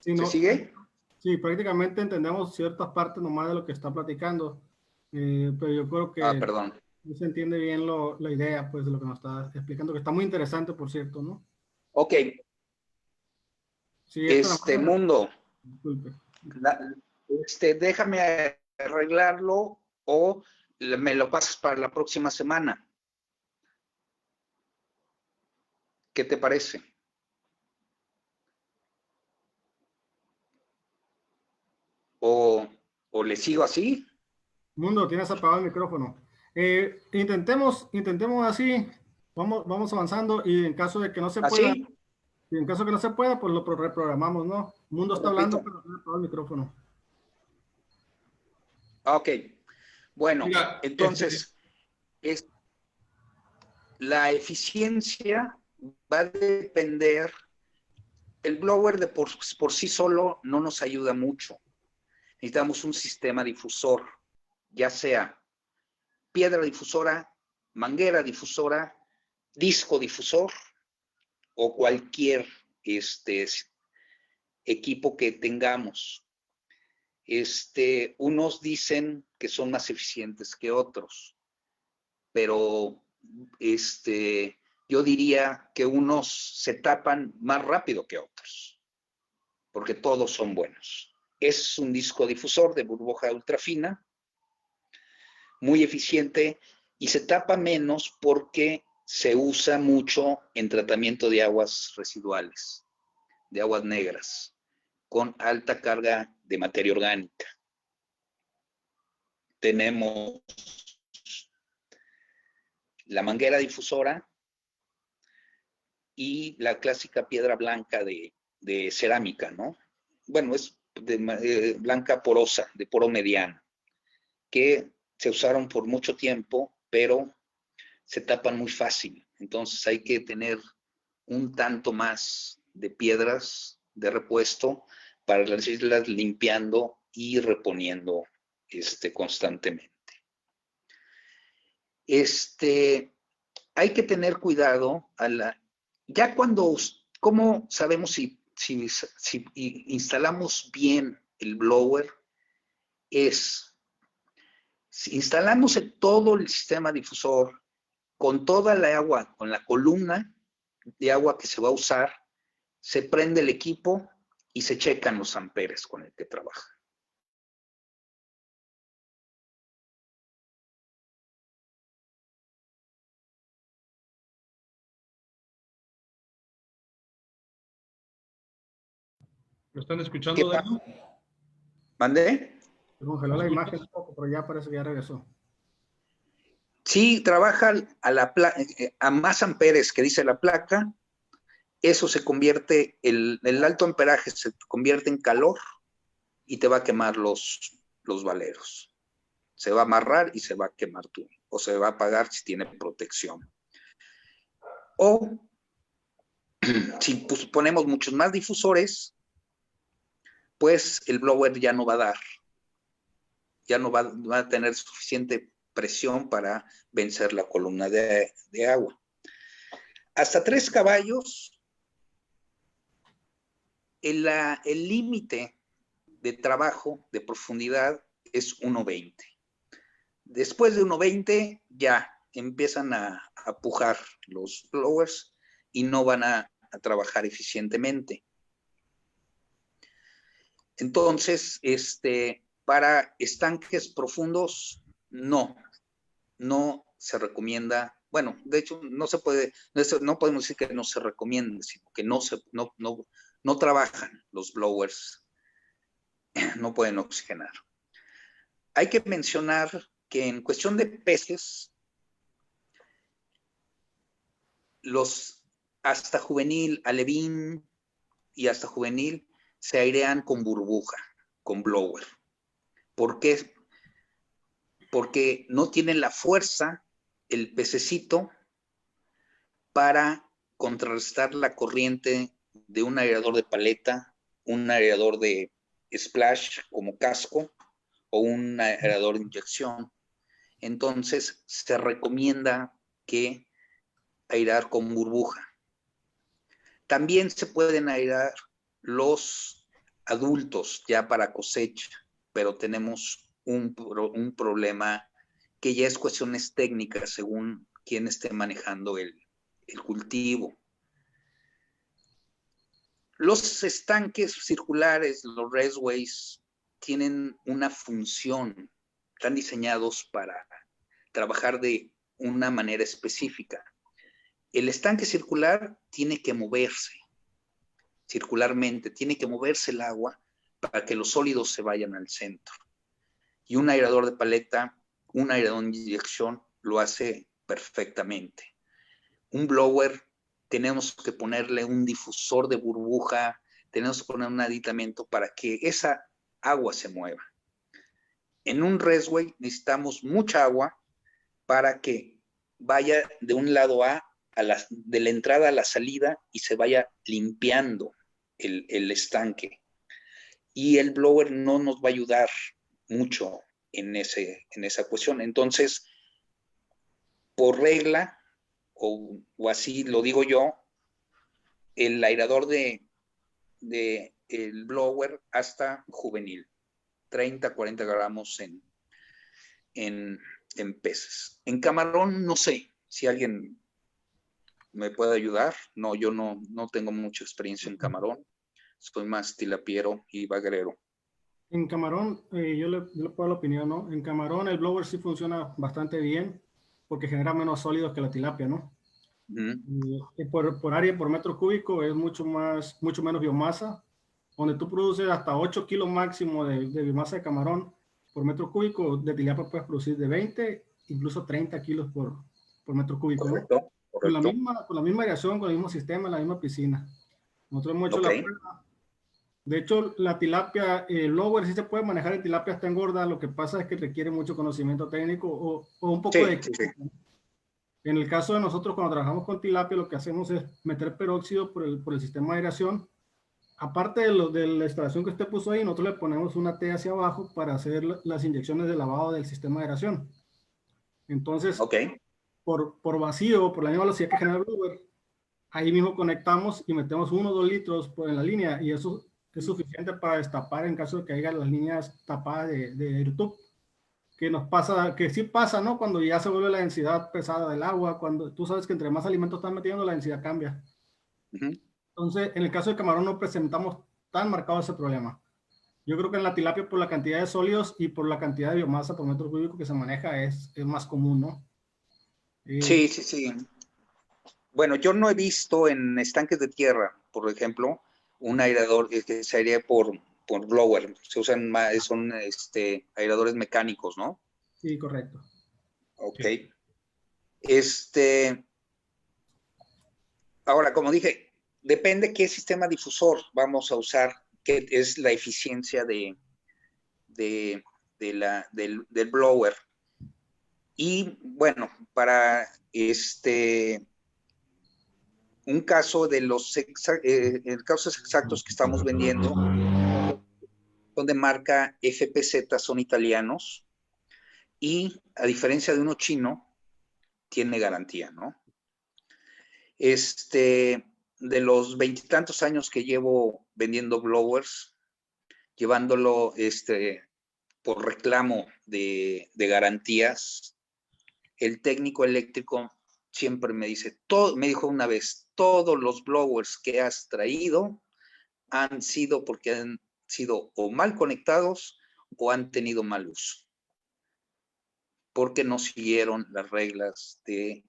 Sí, ¿se no, sigue? sí, prácticamente entendemos ciertas partes nomás de lo que está platicando, pero yo creo que Perdón. no se entiende bien la idea, pues, de lo que nos está explicando, que está muy interesante, por cierto, ¿no? Ok, Sí, esto nada más Mundo, disculpe. déjame arreglarlo o me lo pasas para la próxima semana. ¿Qué te parece? ¿O le sigo así? Mundo, tienes apagado el micrófono. Intentemos así, vamos avanzando y en caso de que no se pueda, ¿Así? y en caso de que no se pueda, pues lo reprogramamos, ¿no? Mundo está hablando, Repito. pero tiene apagado el micrófono. Ok. Bueno, oiga, entonces, la eficiencia va a depender. El blower por sí solo no nos ayuda mucho. Necesitamos un sistema difusor, ya sea piedra difusora, manguera difusora, disco difusor o cualquier equipo que tengamos. Unos dicen que son más eficientes que otros, pero yo diría que unos se tapan más rápido que otros, porque todos son buenos. Es un disco difusor de burbuja ultrafina, muy eficiente y se tapa menos porque se usa mucho en tratamiento de aguas residuales, de aguas negras, con alta carga de materia orgánica. Tenemos la manguera difusora y la clásica piedra blanca de cerámica, ¿no? Bueno, es blanca porosa, de poro mediano, que se usaron por mucho tiempo, pero se tapan muy fácil. Entonces hay que tener un tanto más de piedras de repuesto para irlas limpiando y reponiendo constantemente. hay que tener cuidado ya cuando, ¿cómo sabemos si instalamos bien el blower? Si instalamos todo el sistema difusor con toda la agua, con la columna de agua que se va a usar, se prende el equipo y se checan los amperes con el que trabaja. ¿Lo están escuchando, Darío? ¿Mandé? Se congeló la imagen un poco, pero ya parece que ya regresó. Sí, trabaja a más amperes que dice la placa. Eso se convierte, el alto amperaje se convierte en calor y te va a quemar los valeros. Se va a amarrar y se va a quemar tú, o se va a apagar si tiene protección. O si ponemos muchos más difusores, pues el blower ya no va a dar, ya no va a tener suficiente presión para vencer la columna de agua. Hasta 3 caballos, el límite de trabajo de profundidad es 1.20. Después de 1.20 ya empiezan a pujar los blowers y no van a trabajar eficientemente. Entonces, para estanques profundos, no se recomienda. Bueno, de hecho, no podemos decir que no se recomiende, sino que no trabajan los blowers, no pueden oxigenar. Hay que mencionar que en cuestión de peces, los hasta juvenil, alevín y hasta juvenil, se airean con burbuja, con blower. ¿Por qué? Porque no tienen la fuerza, el pececito, para contrarrestar la corriente de un aireador de paleta, un aireador de splash como casco o un aireador de inyección. Entonces, se recomienda que airear con burbuja. También se pueden airear los adultos ya para cosecha, pero tenemos un problema que ya es cuestiones técnicas según quien esté manejando el cultivo. Los estanques circulares, los raceways, tienen una función, están diseñados para trabajar de una manera específica. El estanque circular tiene que moverse circularmente, tiene que moverse el agua para que los sólidos se vayan al centro. Y un aireador de paleta, un aireador de inyección lo hace perfectamente. Un blower, tenemos que ponerle un difusor de burbuja, tenemos que poner un aditamento para que esa agua se mueva. En un raceway necesitamos mucha agua para que vaya de un lado de la entrada a la salida y se vaya limpiando el estanque. Y el blower no nos va a ayudar mucho en esa cuestión. Entonces, por regla, o así lo digo yo, el aireador el blower hasta juvenil, 30, 40 gramos en peces. En camarón, no sé si alguien me puede ayudar. No, yo no tengo mucha experiencia en camarón. Soy más tilapiero y bagrero. En camarón, yo le puedo dar la opinión, ¿no? En camarón el blower sí funciona bastante bien porque genera menos sólidos que la tilapia, ¿no? Y por área, por metro cúbico, es mucho menos biomasa, donde tú produces hasta 8 kilos máximo de biomasa de camarón por metro cúbico. De tilapia puedes producir de 20, incluso 30 kilos por metro cúbico. Correcto, ¿no? correcto. Con la misma aireación, con el mismo sistema, en la misma piscina. Nosotros hemos hecho la prueba. De hecho, la tilapia, el blower sí se puede manejar en tilapia hasta engorda. Lo que pasa es que requiere mucho conocimiento técnico o un poco de equipo. Sí. En el caso de nosotros, cuando trabajamos con tilapia, lo que hacemos es meter peróxido por el sistema de aireación. Aparte de la instalación que usted puso ahí, nosotros le ponemos una T hacia abajo para hacer las inyecciones de lavado del sistema de aireación. Entonces, Ok. por vacío, por la misma velocidad que genera el blower, ahí mismo conectamos y metemos 1 o 2 litros en la línea, y eso es suficiente para destapar en caso de que haya las líneas tapadas de YouTube. Que nos pasa, que sí pasa, ¿no? Cuando ya se vuelve la densidad pesada del agua, cuando tú sabes que entre más alimentos estás metiendo, la densidad cambia. Entonces, en el caso de camarón no presentamos tan marcado ese problema. Yo creo que en la tilapia, por la cantidad de sólidos y por la cantidad de biomasa por metro cúbico que se maneja, es más común, ¿no? Sí, sí, sí. Bueno, yo no he visto en estanques de tierra, por ejemplo, un aireador que se airea por blower. Se usan más, son aireadores mecánicos, ¿no? Sí, correcto. Ok. Ahora, como dije, depende qué sistema difusor vamos a usar, qué es la eficiencia del blower. Y bueno, para un caso de casos exactos que estamos vendiendo, son de marca FPZ, son italianos, y a diferencia de uno chino, tiene garantía, ¿no? De los 20 y tantos años que llevo vendiendo blowers, llevándolo por reclamo de garantías, el técnico eléctrico siempre me dice, me dijo una vez, todos los blowers que has traído han sido porque han sido o mal conectados o han tenido mal uso, porque no siguieron las reglas de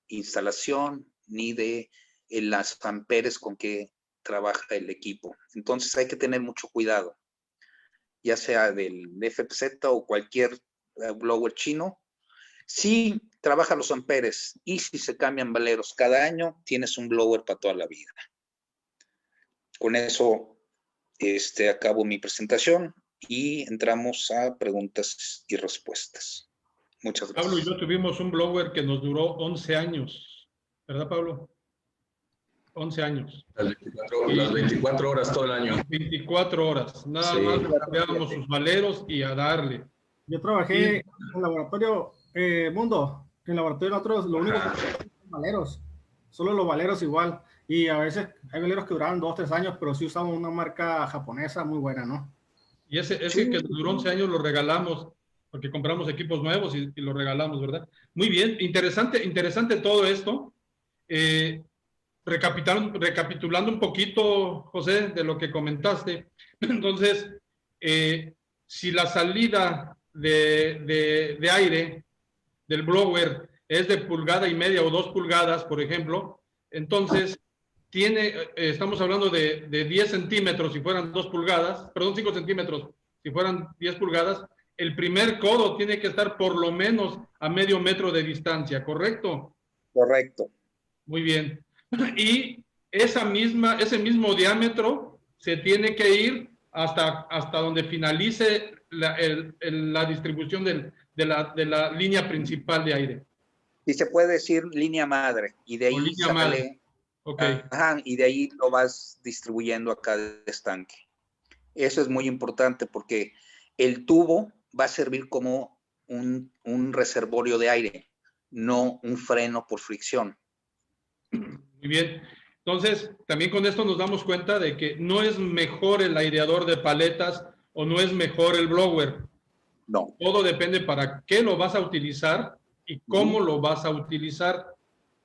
instalación ni de las amperes con que trabaja el equipo. Entonces hay que tener mucho cuidado, ya sea del FPZ o cualquier blower chino. Si trabaja los amperes y si se cambian valeros cada año, tienes un blower para toda la vida. Con eso acabo mi presentación y entramos a preguntas y respuestas. Muchas gracias. Pablo y yo tuvimos un blower que nos duró 11 años, ¿verdad, Pablo? 11 años. Las 24 horas todo el año. 24 horas, nada más cambiábamos sus valeros y a darle. Yo trabajé en laboratorio, Mundo, en laboratorio nosotros lo único que son valeros, solo los valeros igual, y a veces hay valeros que duraban 2 o 3 años, pero sí usaban una marca japonesa muy buena, ¿no? Y ese que duró 11 años lo regalamos, porque compramos equipos nuevos y lo regalamos, ¿verdad? Muy bien, interesante todo esto. Recapitulando un poquito, José, de lo que comentaste. Entonces, si la salida de aire del blower es de 1,5 pulgadas o 2 pulgadas, por ejemplo, entonces estamos hablando de 10 centímetros si fueran 2 pulgadas, perdón, 5 centímetros si fueran 10 pulgadas, el primer codo tiene que estar por lo menos a medio metro de distancia, ¿correcto? Correcto. Muy bien. Y ese mismo diámetro se tiene que ir hasta donde finalice la distribución de la línea principal de aire. Y se puede decir línea madre, y de ahí sale, okay. Y de ahí lo vas distribuyendo a cada estanque. Eso es muy importante porque el tubo va a servir como un reservorio de aire, no un freno por fricción. Muy bien. Entonces, también con esto nos damos cuenta de que no es mejor el aireador de paletas o no es mejor el blower. No. Todo depende para qué lo vas a utilizar y cómo lo vas a utilizar.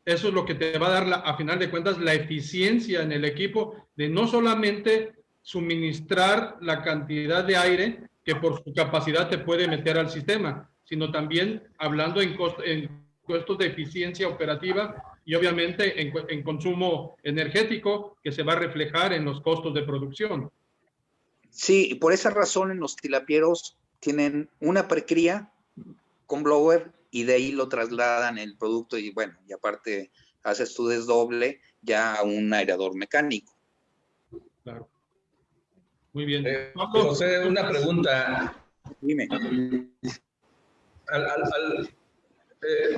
Eso es lo que te va a dar, a final de cuentas, la eficiencia en el equipo de no solamente suministrar la cantidad de aire que por su capacidad te puede meter al sistema, sino también hablando en costos de eficiencia operativa y obviamente en consumo energético que se va a reflejar en los costos de producción. Sí, por esa razón en los tilapieros tienen una precría con blower y de ahí lo trasladan el producto y bueno, y aparte haces tu desdoble ya a un aireador mecánico. Claro. Muy bien. José, una pregunta. Dime.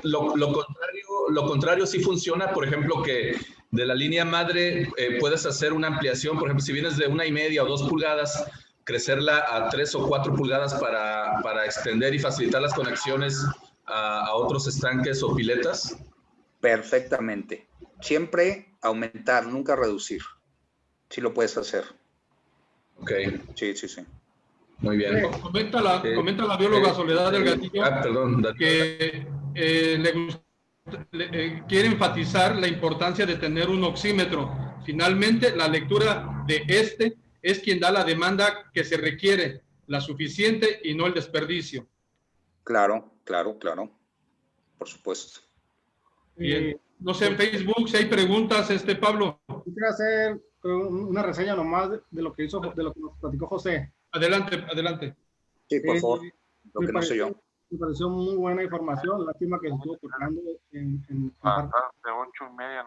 Lo contrario sí funciona, por ejemplo, que de la línea madre puedes hacer una ampliación, por ejemplo, si vienes de 1,5 o 2 pulgadas, crecerla a 3 o 4 pulgadas para extender y facilitar las conexiones a otros estanques o piletas? Perfectamente. Siempre aumentar, nunca reducir. Sí lo puedes hacer. Ok. Sí, sí, sí. Muy bien. Comenta la bióloga Soledad del Gatillo Perdón. que quiere enfatizar la importancia de tener un oxímetro. Finalmente, la lectura de este es quien da la demanda que se requiere, la suficiente y no el desperdicio. Claro, claro, claro. Por supuesto. Bien. No sé en Facebook si hay preguntas, Pablo. Quisiera hacer una reseña nomás de lo que hizo, de lo que nos platicó José. Adelante, adelante. Sí, por favor. Lo que no sé yo. Me pareció muy buena información. Lástima que estuvo tocando en parte. De 8:30 a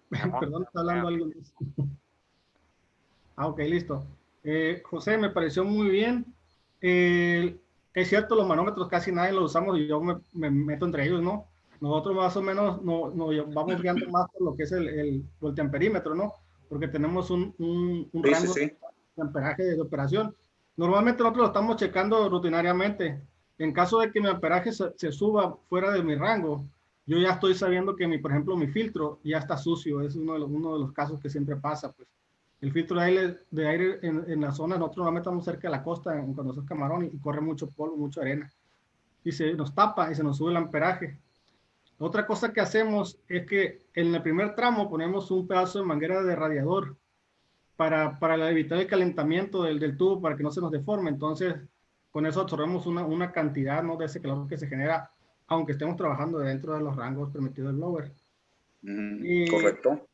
9. Perdón, está hablando alguien más. Ok, listo. José, me pareció muy bien. Es cierto, los manómetros casi nadie los usamos y yo me meto entre ellos, ¿no? Nosotros más o menos nos vamos guiando más por lo que es el voltamperímetro, ¿no? Porque tenemos un rango de amperaje de operación. Normalmente nosotros lo estamos checando rutinariamente. En caso de que mi amperaje se suba fuera de mi rango, yo ya estoy sabiendo que, por ejemplo, mi filtro ya está sucio. Es uno de los casos que siempre pasa, pues. El filtro de aire en la zona, nosotros normalmente estamos cerca de la costa cuando es camarón y corre mucho polvo, mucha arena. Y se nos tapa y se nos sube el amperaje. Otra cosa que hacemos es que en el primer tramo ponemos un pedazo de manguera de radiador para evitar el calentamiento del tubo para que no se nos deforme. Entonces, con eso absorbemos una cantidad, ¿no?, de ese calor que se genera, aunque estemos trabajando dentro de los rangos permitidos del blower. Correcto.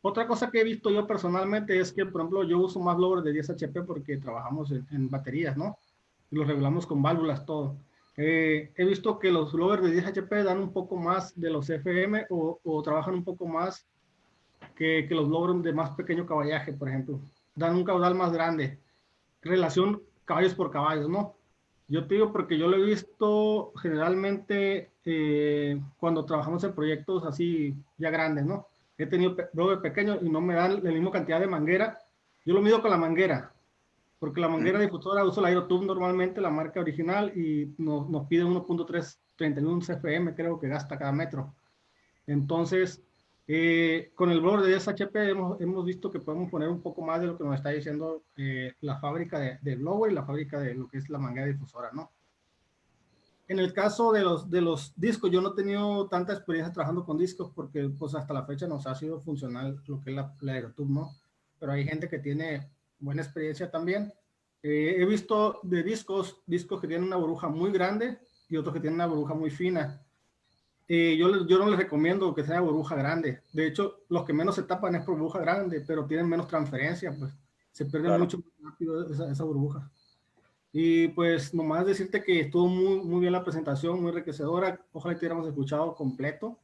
Otra cosa que he visto yo personalmente es que, por ejemplo, yo uso más blowers de 10 HP porque trabajamos en baterías, ¿no? Y los regulamos con válvulas, todo. He visto que los blowers de 10 HP dan un poco más de los FM o trabajan un poco más que los blowers de más pequeño caballaje, por ejemplo. Dan un caudal más grande. Relación caballos por caballos, ¿no? Yo te digo porque yo lo he visto generalmente cuando trabajamos en proyectos así ya grandes, ¿no? He tenido blowers pequeños y no me dan la misma cantidad de manguera. Yo lo mido con la manguera, porque la manguera difusora uso la Aerotube normalmente, la marca original, y nos pide 1.331 CFM, creo que gasta cada metro. Entonces, con el blower de 10 HP hemos visto que podemos poner un poco más de lo que nos está diciendo la fábrica de blower y la fábrica de lo que es la manguera difusora, ¿no? En el caso de los discos, yo no he tenido tanta experiencia trabajando con discos porque pues hasta la fecha nos ha sido funcional lo que es la Aerotube, ¿no? Pero hay gente que tiene buena experiencia también. He visto de discos que tienen una burbuja muy grande y otros que tienen una burbuja muy fina. Yo no les recomiendo que sea burbuja grande. De hecho, los que menos se tapan es por burbuja grande, pero tienen menos transferencia, pues se pierde mucho más rápido esa burbuja. Y pues nomás decirte que estuvo muy bien la presentación, muy enriquecedora. Ojalá que hubiéramos escuchado completo.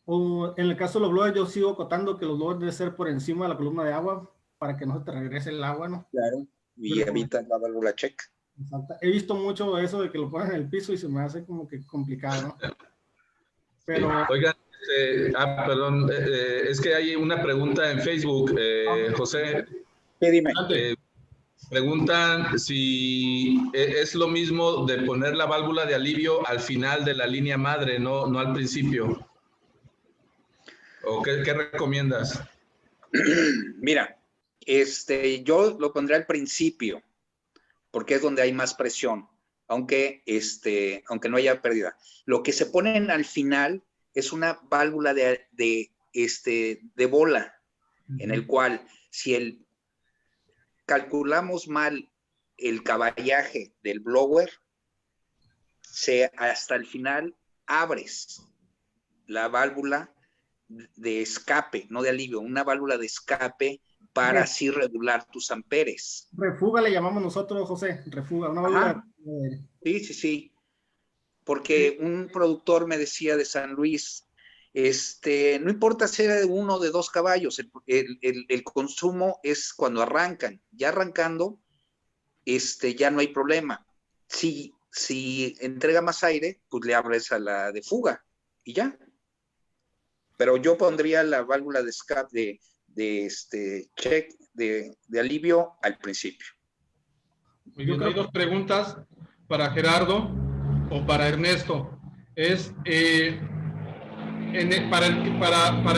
O en el caso de los blowers, yo sigo acotando que los blowers deben ser por encima de la columna de agua para que no se te regrese el agua, ¿no? Claro, y evita la válvula check. Exacto. He visto mucho eso de que lo ponen en el piso y se me hace como que complicado, ¿no? Pero... Oigan, perdón, es que hay una pregunta en Facebook, José. Sí, dime. Preguntan si es lo mismo de poner la válvula de alivio al final de la línea madre, no al principio. ¿O qué recomiendas? Mira, yo lo pondré al principio, porque es donde hay más presión, aunque no haya pérdida. Lo que se ponen al final es una válvula de bola, en el cual si calculamos mal el caballaje del blower, hasta el final abres la válvula de escape, no de alivio, una válvula de escape para así regular tus amperes. Refuga le llamamos nosotros, José, refuga, una válvula. Sí. Porque un productor me decía de San Luis, no importa si era de 1 o de 2 caballos, el consumo es cuando arrancan. Ya arrancando, ya no hay problema. Si entrega más aire, pues le abres a la de fuga y ya. Pero yo pondría la válvula de escape check de alivio al principio. Muy bien, hay 2 preguntas. para Gerardo o para Ernesto. Es para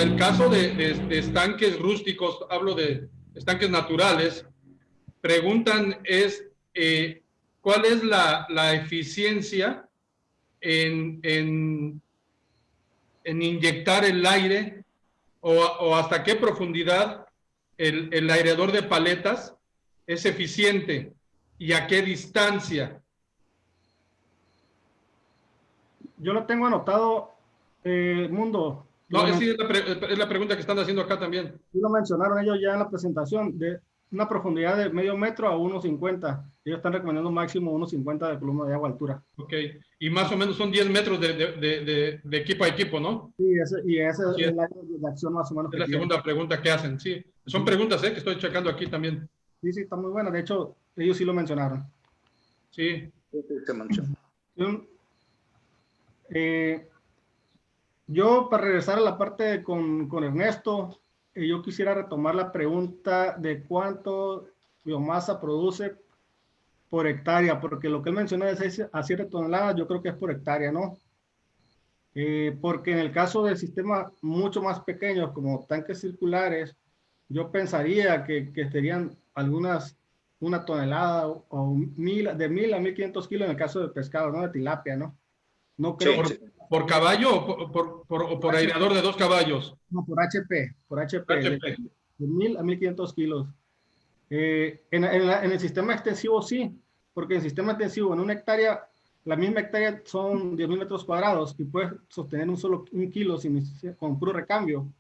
el caso de estanques rústicos, hablo de estanques naturales, preguntan ¿cuál es la eficiencia en inyectar el aire o hasta qué profundidad el aireador de paletas es eficiente y a qué distancia? Yo lo tengo anotado, Mundo. No, es la pregunta que están haciendo acá también. Sí lo mencionaron ellos ya en la presentación, de una profundidad de medio metro a 1.50. Ellos están recomendando máximo 1.50 de volumen de agua altura. Ok, y más o menos son 10 metros de equipo a equipo, ¿no? Sí, ese Sí, es el área de acción más o menos. Es la segunda pregunta que hacen, sí. Son preguntas que estoy checando aquí también. Sí, está muy buena. De hecho, ellos sí lo mencionaron. Sí. Yo, para regresar a la parte con Ernesto, yo quisiera retomar la pregunta de cuánto biomasa produce por hectárea, porque lo que él mencionó de 6 a 7 toneladas, yo creo que es por hectárea, ¿no? Porque en el caso de sistemas mucho más pequeños, como tanques circulares, yo pensaría que serían una tonelada o de 1.000 a 1.500 kilos en el caso de pescado, ¿no? De tilapia, ¿no? No creo. ¿Por caballo o por aireador de 2 caballos? No, por HP. De 1.000 a 1.500 kilos. En el sistema extensivo sí, porque en el sistema extensivo en una hectárea, la misma hectárea son 10.000 metros cuadrados y puedes sostener un kilo con puro recambio.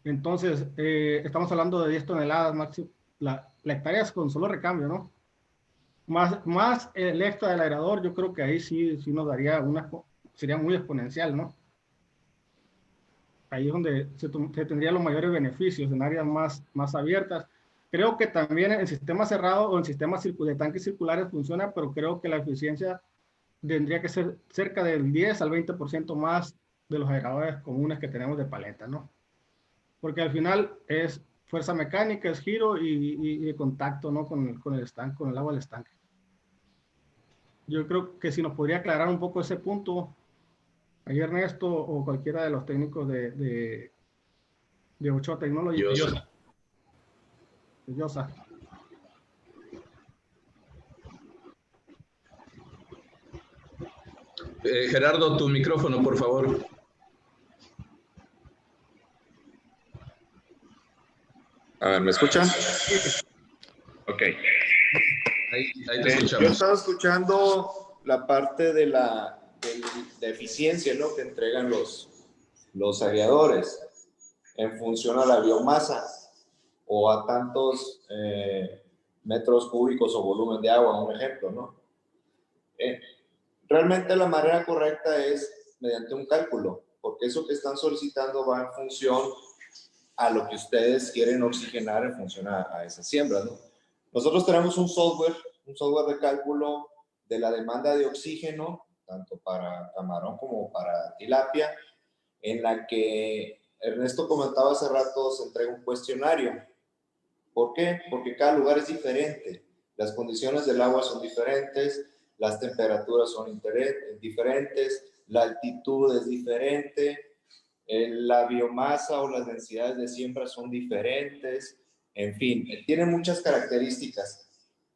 Entonces, estamos hablando de 10 toneladas máximo. La hectárea es con solo recambio, ¿no? Más el extra del aerador, yo creo que ahí sí nos daría sería muy exponencial, ¿no? Ahí es donde se tendrían los mayores beneficios en áreas más abiertas. Creo que también en sistemas cerrados o en sistemas de tanques circulares funciona, pero creo que la eficiencia tendría que ser cerca del 10 al 20% más de los aeradores comunes que tenemos de paleta, ¿no? Porque al final es fuerza mecánica, es giro y contacto, ¿no? Con el estanque, con el agua del estanque. Yo creo que si nos podría aclarar un poco ese punto, ahí Ernesto o cualquiera de los técnicos de Ochoa Technology. Yosa. Gerardo, tu micrófono, por favor. A ver, ¿me escuchan? Ok. Ahí te escuchamos. Yo estaba escuchando la parte de la eficiencia, ¿no? Que entregan los aireadores en función a la biomasa o a tantos metros cúbicos o volumen de agua, un ejemplo, ¿no? Realmente la manera correcta es mediante un cálculo, porque eso que están solicitando va en función a lo que ustedes quieren oxigenar en función a esa siembra, ¿no? Nosotros tenemos un software de cálculo de la demanda de oxígeno, tanto para camarón como para tilapia, en la que Ernesto comentaba hace rato, se entrega un cuestionario. ¿Por qué? Porque cada lugar es diferente, las condiciones del agua son diferentes, las temperaturas son diferentes, la altitud es diferente, la biomasa o las densidades de siembra son diferentes, en fin, tiene muchas características.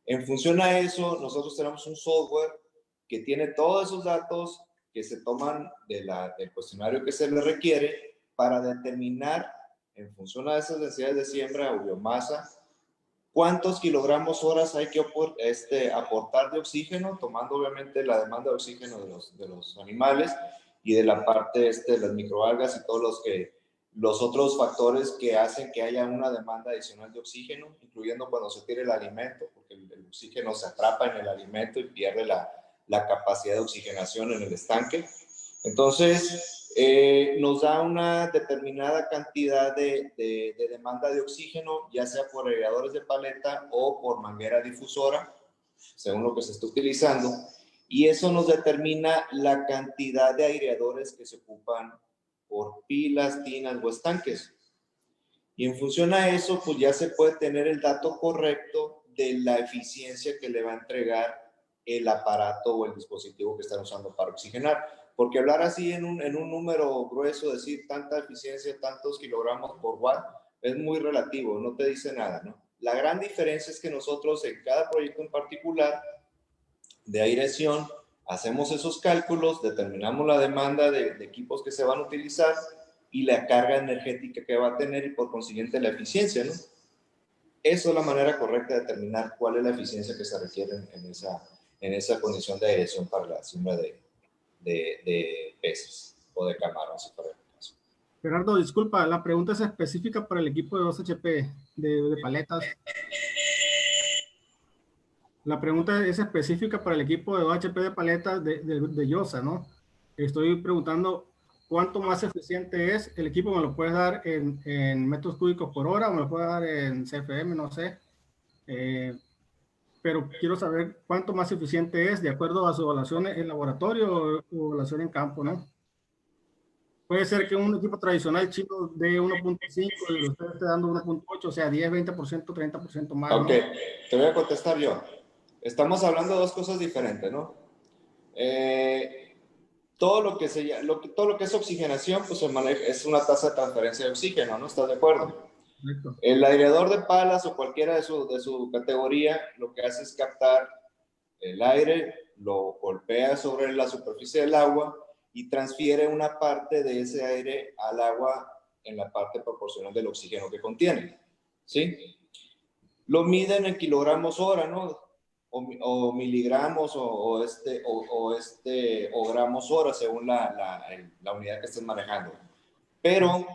En función a eso, nosotros tenemos un software que tiene todos esos datos que se toman del cuestionario que se le requiere para determinar, en función a esas densidades de siembra o biomasa, cuántos kilogramos horas hay que aportar de oxígeno, tomando obviamente la demanda de oxígeno de los animales y de la parte de las microalgas y todos los otros factores que hacen que haya una demanda adicional de oxígeno, incluyendo cuando se tira el alimento, porque el oxígeno se atrapa en el alimento y pierde la capacidad de oxigenación en el estanque. Entonces, nos da una determinada cantidad de demanda de oxígeno, ya sea por aireadores de paleta o por manguera difusora, según lo que se está utilizando, y eso nos determina la cantidad de aireadores que se ocupan por pilas, tinas o estanques. Y en función a eso, pues ya se puede tener el dato correcto de la eficiencia que le va a entregar el aparato o el dispositivo que están usando para oxigenar. Porque hablar así en un número grueso, decir tanta eficiencia, tantos kilogramos por watt, es muy relativo, no te dice nada, ¿no? La gran diferencia es que nosotros en cada proyecto en particular de aireación hacemos esos cálculos, determinamos la demanda de equipos que se van a utilizar y la carga energética que va a tener y por consiguiente la eficiencia, ¿no? Eso es la manera correcta de determinar cuál es la eficiencia que se requiere en esa condición de aireación para la siembra de peces o de camarones, para el caso. Gerardo, disculpa, la pregunta es específica para el equipo de 2 HP de paletas. La pregunta es específica para el equipo de 2 HP de paletas de Yosa, ¿no? Estoy preguntando cuánto más eficiente es. El equipo me lo puedes dar en metros cúbicos por hora o me lo puedes dar en CFM, no sé. Pero quiero saber cuánto más eficiente es de acuerdo a su evaluación en laboratorio o evaluación en campo, ¿no? Puede ser que un equipo tradicional chino de 1.5 y usted esté dando 1.8, o sea, 10, 20%, 30% más. Ok, ¿no? te voy a contestar yo. Estamos hablando de dos cosas diferentes, ¿no? Todo lo que es oxigenación, pues se maneja, es una tasa de transferencia de oxígeno, ¿no? ¿Estás de acuerdo? Correcto. El aireador de palas o cualquiera de su categoría, lo que hace es captar el aire, lo golpea sobre la superficie del agua y transfiere una parte de ese aire al agua en la parte proporcional del oxígeno que contiene, ¿sí? Lo miden en kilogramos hora, ¿no? O miligramos o gramos hora según la unidad que estés manejando. Pero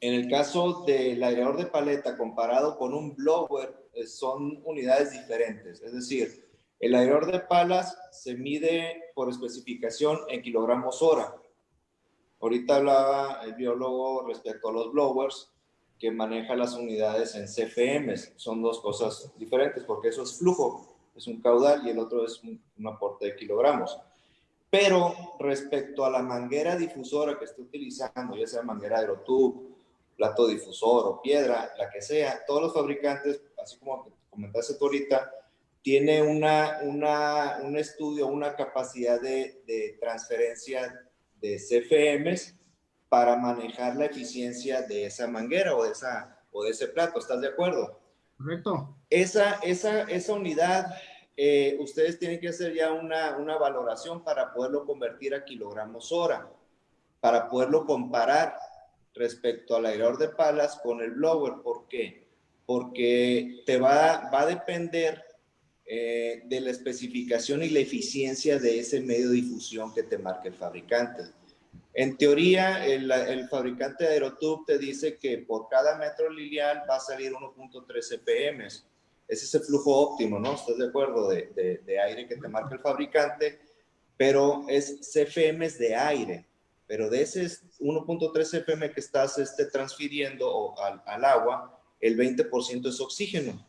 en el caso del aireador de paleta comparado con un blower, son unidades diferentes. Es decir, el aireador de palas se mide por especificación en kilogramos hora. Ahorita hablaba el biólogo respecto a los blowers, que maneja las unidades en CFMs. Son dos cosas diferentes, porque eso es flujo, es un caudal, y el otro es un aporte de kilogramos. Pero respecto a la manguera difusora que esté utilizando, ya sea manguera AeroTube, plato difusor o piedra, la que sea, todos los fabricantes, así como comentaste tú ahorita, tiene un estudio, una capacidad de transferencia de CFMs para manejar la eficiencia de esa manguera o de ese plato. ¿Estás de acuerdo? Correcto. Esa unidad, ustedes tienen que hacer ya una valoración para poderlo convertir a kilogramos hora, para poderlo comparar respecto al aireador de palas con el blower. ¿Por qué? Porque te va a depender de la especificación y la eficiencia de ese medio de difusión que te marque el fabricante. En teoría, el fabricante de AeroTube te dice que por cada metro lineal va a salir 1.3 ppm. Ese es el flujo óptimo, ¿no? ¿Estás de acuerdo? De aire que te marca el fabricante, pero es CFMs de aire. Pero de ese 1.3 ppm que estás transfiriendo al agua, el 20% es oxígeno.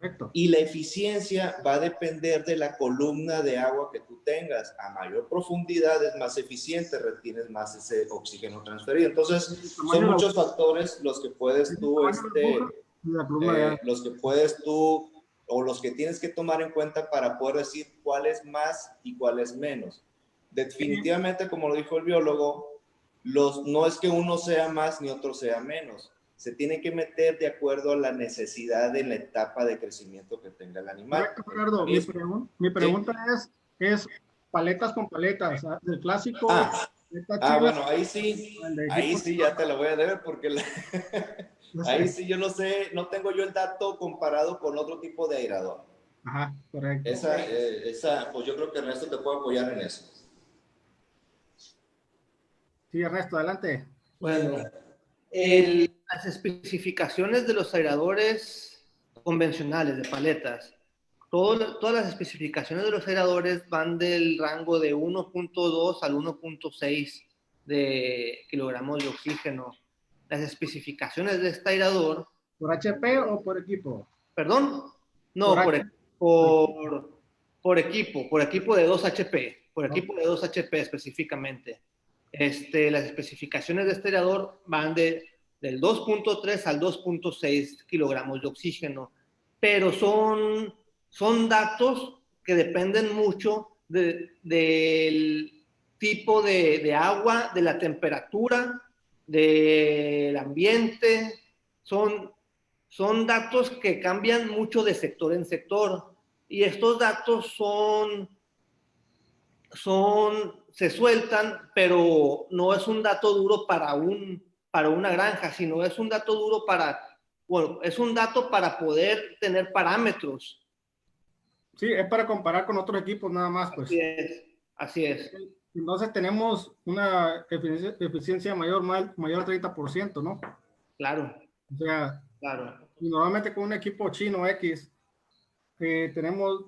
Correcto. Y la eficiencia va a depender de la columna de agua que tú tengas. A mayor profundidad es más eficiente, retienes más ese oxígeno transferido. Entonces, son muchos factores los que puedes tú, o los que tienes que tomar en cuenta para poder decir cuál es más y cuál es menos. Definitivamente, como lo dijo el biólogo, no es que uno sea más ni otro sea menos. Se tiene que meter de acuerdo a la necesidad de la etapa de crecimiento que tenga el animal. Correcto, Gerardo. Mi pregunta es paletas con paletas. El clásico. Bueno, ahí sí ya te lo voy a deber porque ahí sí yo no sé, no tengo yo el dato comparado con otro tipo de airador. Ajá, correcto. Pues yo creo que Ernesto te puede apoyar en eso. Sí, Ernesto, adelante. Bueno, las especificaciones de los airadores convencionales de paletas, todas las especificaciones de los airadores van del rango de 1.2 al 1.6 de kilogramos de oxígeno. Las especificaciones de este airador... ¿Por HP o por equipo? ¿Perdón? No, por equipo de 2 HP, equipo de 2 HP específicamente. Las especificaciones de este airador van del 2.3 al 2.6 kilogramos de oxígeno, pero son datos que dependen mucho del tipo de agua, de la temperatura, del ambiente. Son datos que cambian mucho de sector en sector, y estos datos se sueltan, pero no es un dato duro para una granja, sino es un dato duro es un dato para poder tener parámetros. Sí, es para comparar con otros equipos nada más, pues. Así es. Entonces tenemos una eficiencia mayor al 30%, ¿no? Claro. O sea, claro. Normalmente con un equipo chino X tenemos,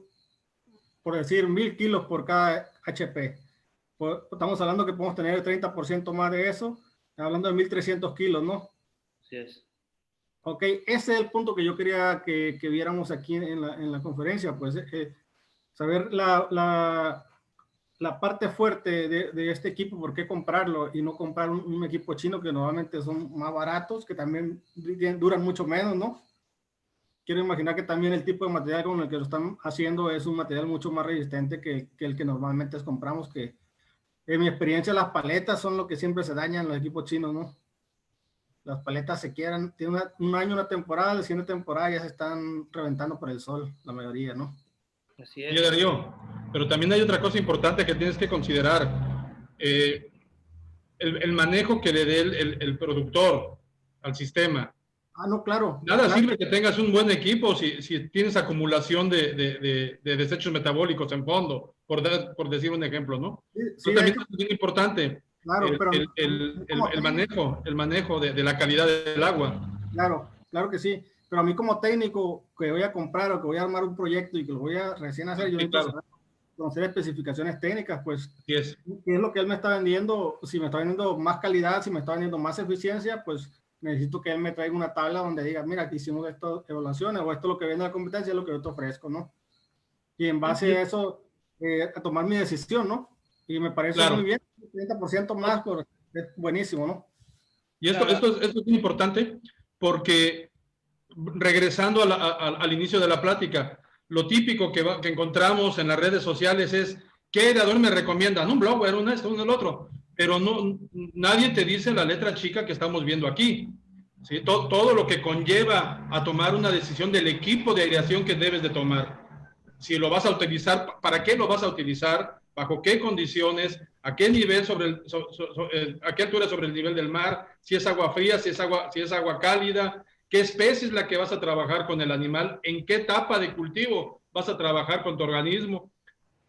por decir, 1000 kilos por cada HP. Pues, estamos hablando que podemos tener el 30% más de eso, hablando de 1300 kilos, ¿no? Así es. Ok, ese es el punto que yo quería que viéramos aquí en la conferencia, pues saber la parte fuerte de este equipo, por qué comprarlo y no comprar un equipo chino que normalmente son más baratos, que también duran mucho menos, ¿no? Quiero imaginar que también el tipo de material con el que lo están haciendo es un material mucho más resistente que el que normalmente compramos, que en mi experiencia las paletas son lo que siempre se dañan en los equipos chinos, ¿no? Las paletas se quiebran, tienen un año, una temporada, la siguiente temporada ya se están reventando por el sol, la mayoría, ¿no? Así es. Oye, Darío, pero también hay otra cosa importante que tienes que considerar. El manejo que le dé el productor al sistema. Ah, no, claro. Nada claro. sirve que tengas un buen equipo si tienes acumulación de desechos metabólicos en fondo, por decir un ejemplo, ¿no? Sí, También es bien importante claro, el manejo de la calidad del agua. Claro que sí. Pero a mí como técnico que voy a comprar o que voy a armar un proyecto y que lo voy a recién hacer, yo necesito conocer especificaciones técnicas, pues, ¿qué es lo que él me está vendiendo? Si me está vendiendo más calidad, si me está vendiendo más eficiencia, pues necesito que él me traiga una tabla donde diga, mira, aquí hicimos estas evaluaciones, o esto es lo que vende la competencia, es lo que yo te ofrezco, ¿no? Y en base a eso, a tomar mi decisión, ¿no? Y me parece muy bien, 30% más, es buenísimo, ¿no? Y esto es muy importante porque, regresando al inicio de la plática, lo típico que encontramos en las redes sociales es, ¿qué aireador me recomiendan? Un blower, un esto, un el otro. Pero nadie te dice la letra chica que estamos viendo aquí. ¿Sí? Todo lo que conlleva a tomar una decisión del equipo de aireación que debes de tomar. Si lo vas a utilizar, ¿para qué lo vas a utilizar? ¿Bajo qué condiciones? ¿A qué nivel a qué altura sobre el nivel del mar? Si es agua fría, si es agua cálida. ¿Qué especie es la que vas a trabajar con el animal? ¿En qué etapa de cultivo vas a trabajar con tu organismo?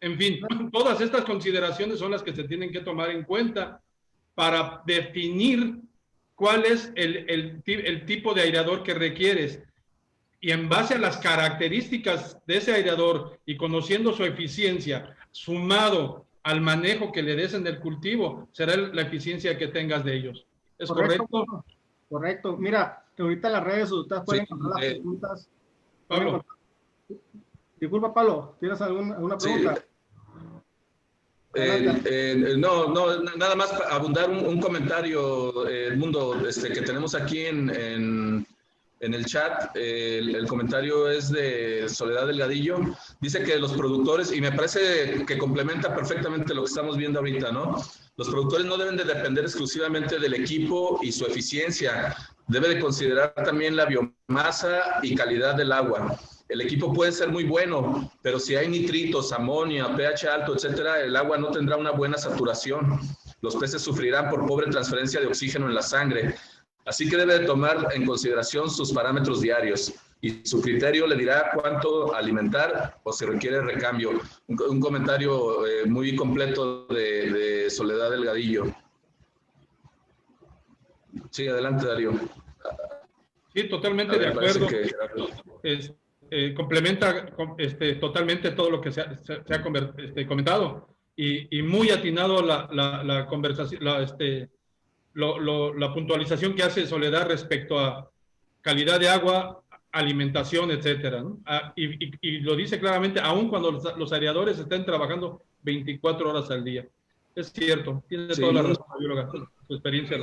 En fin, todas estas consideraciones son las que se tienen que tomar en cuenta para definir cuál es el tipo de aireador que requieres. Y en base a las características de ese aireador y conociendo su eficiencia, sumado al manejo que le des en el cultivo, será la eficiencia que tengas de ellos. ¿Es correcto? Correcto. Mira, ahorita en las redes ustedes pueden encontrar las preguntas. Pablo. Disculpa, Pablo, ¿tienes alguna pregunta? No, nada más para abundar un comentario, Edmundo, que tenemos aquí en el chat. El comentario es de Soledad Delgadillo. Dice que los productores, y me parece que complementa perfectamente lo que estamos viendo ahorita, ¿no? Los productores no deben de depender exclusivamente del equipo y su eficiencia. Debe de considerar también la biomasa y calidad del agua. El equipo puede ser muy bueno, pero si hay nitritos, amonio, pH alto, etcétera, el agua no tendrá una buena saturación. Los peces sufrirán por pobre transferencia de oxígeno en la sangre. Así que debe de tomar en consideración sus parámetros diarios y su criterio le dirá cuánto alimentar o si requiere recambio. Un comentario muy completo de Soledad Delgadillo. Sí, adelante, Darío. Sí, totalmente de acuerdo. Complementa totalmente todo lo que se ha comentado y muy atinado la conversación, la puntualización que hace Soledad respecto a calidad de agua, alimentación, etcétera, ¿no? Y lo dice claramente, aun cuando los aireadores estén trabajando 24 horas al día. Es cierto, tiene toda la razón, bióloga, su experiencia.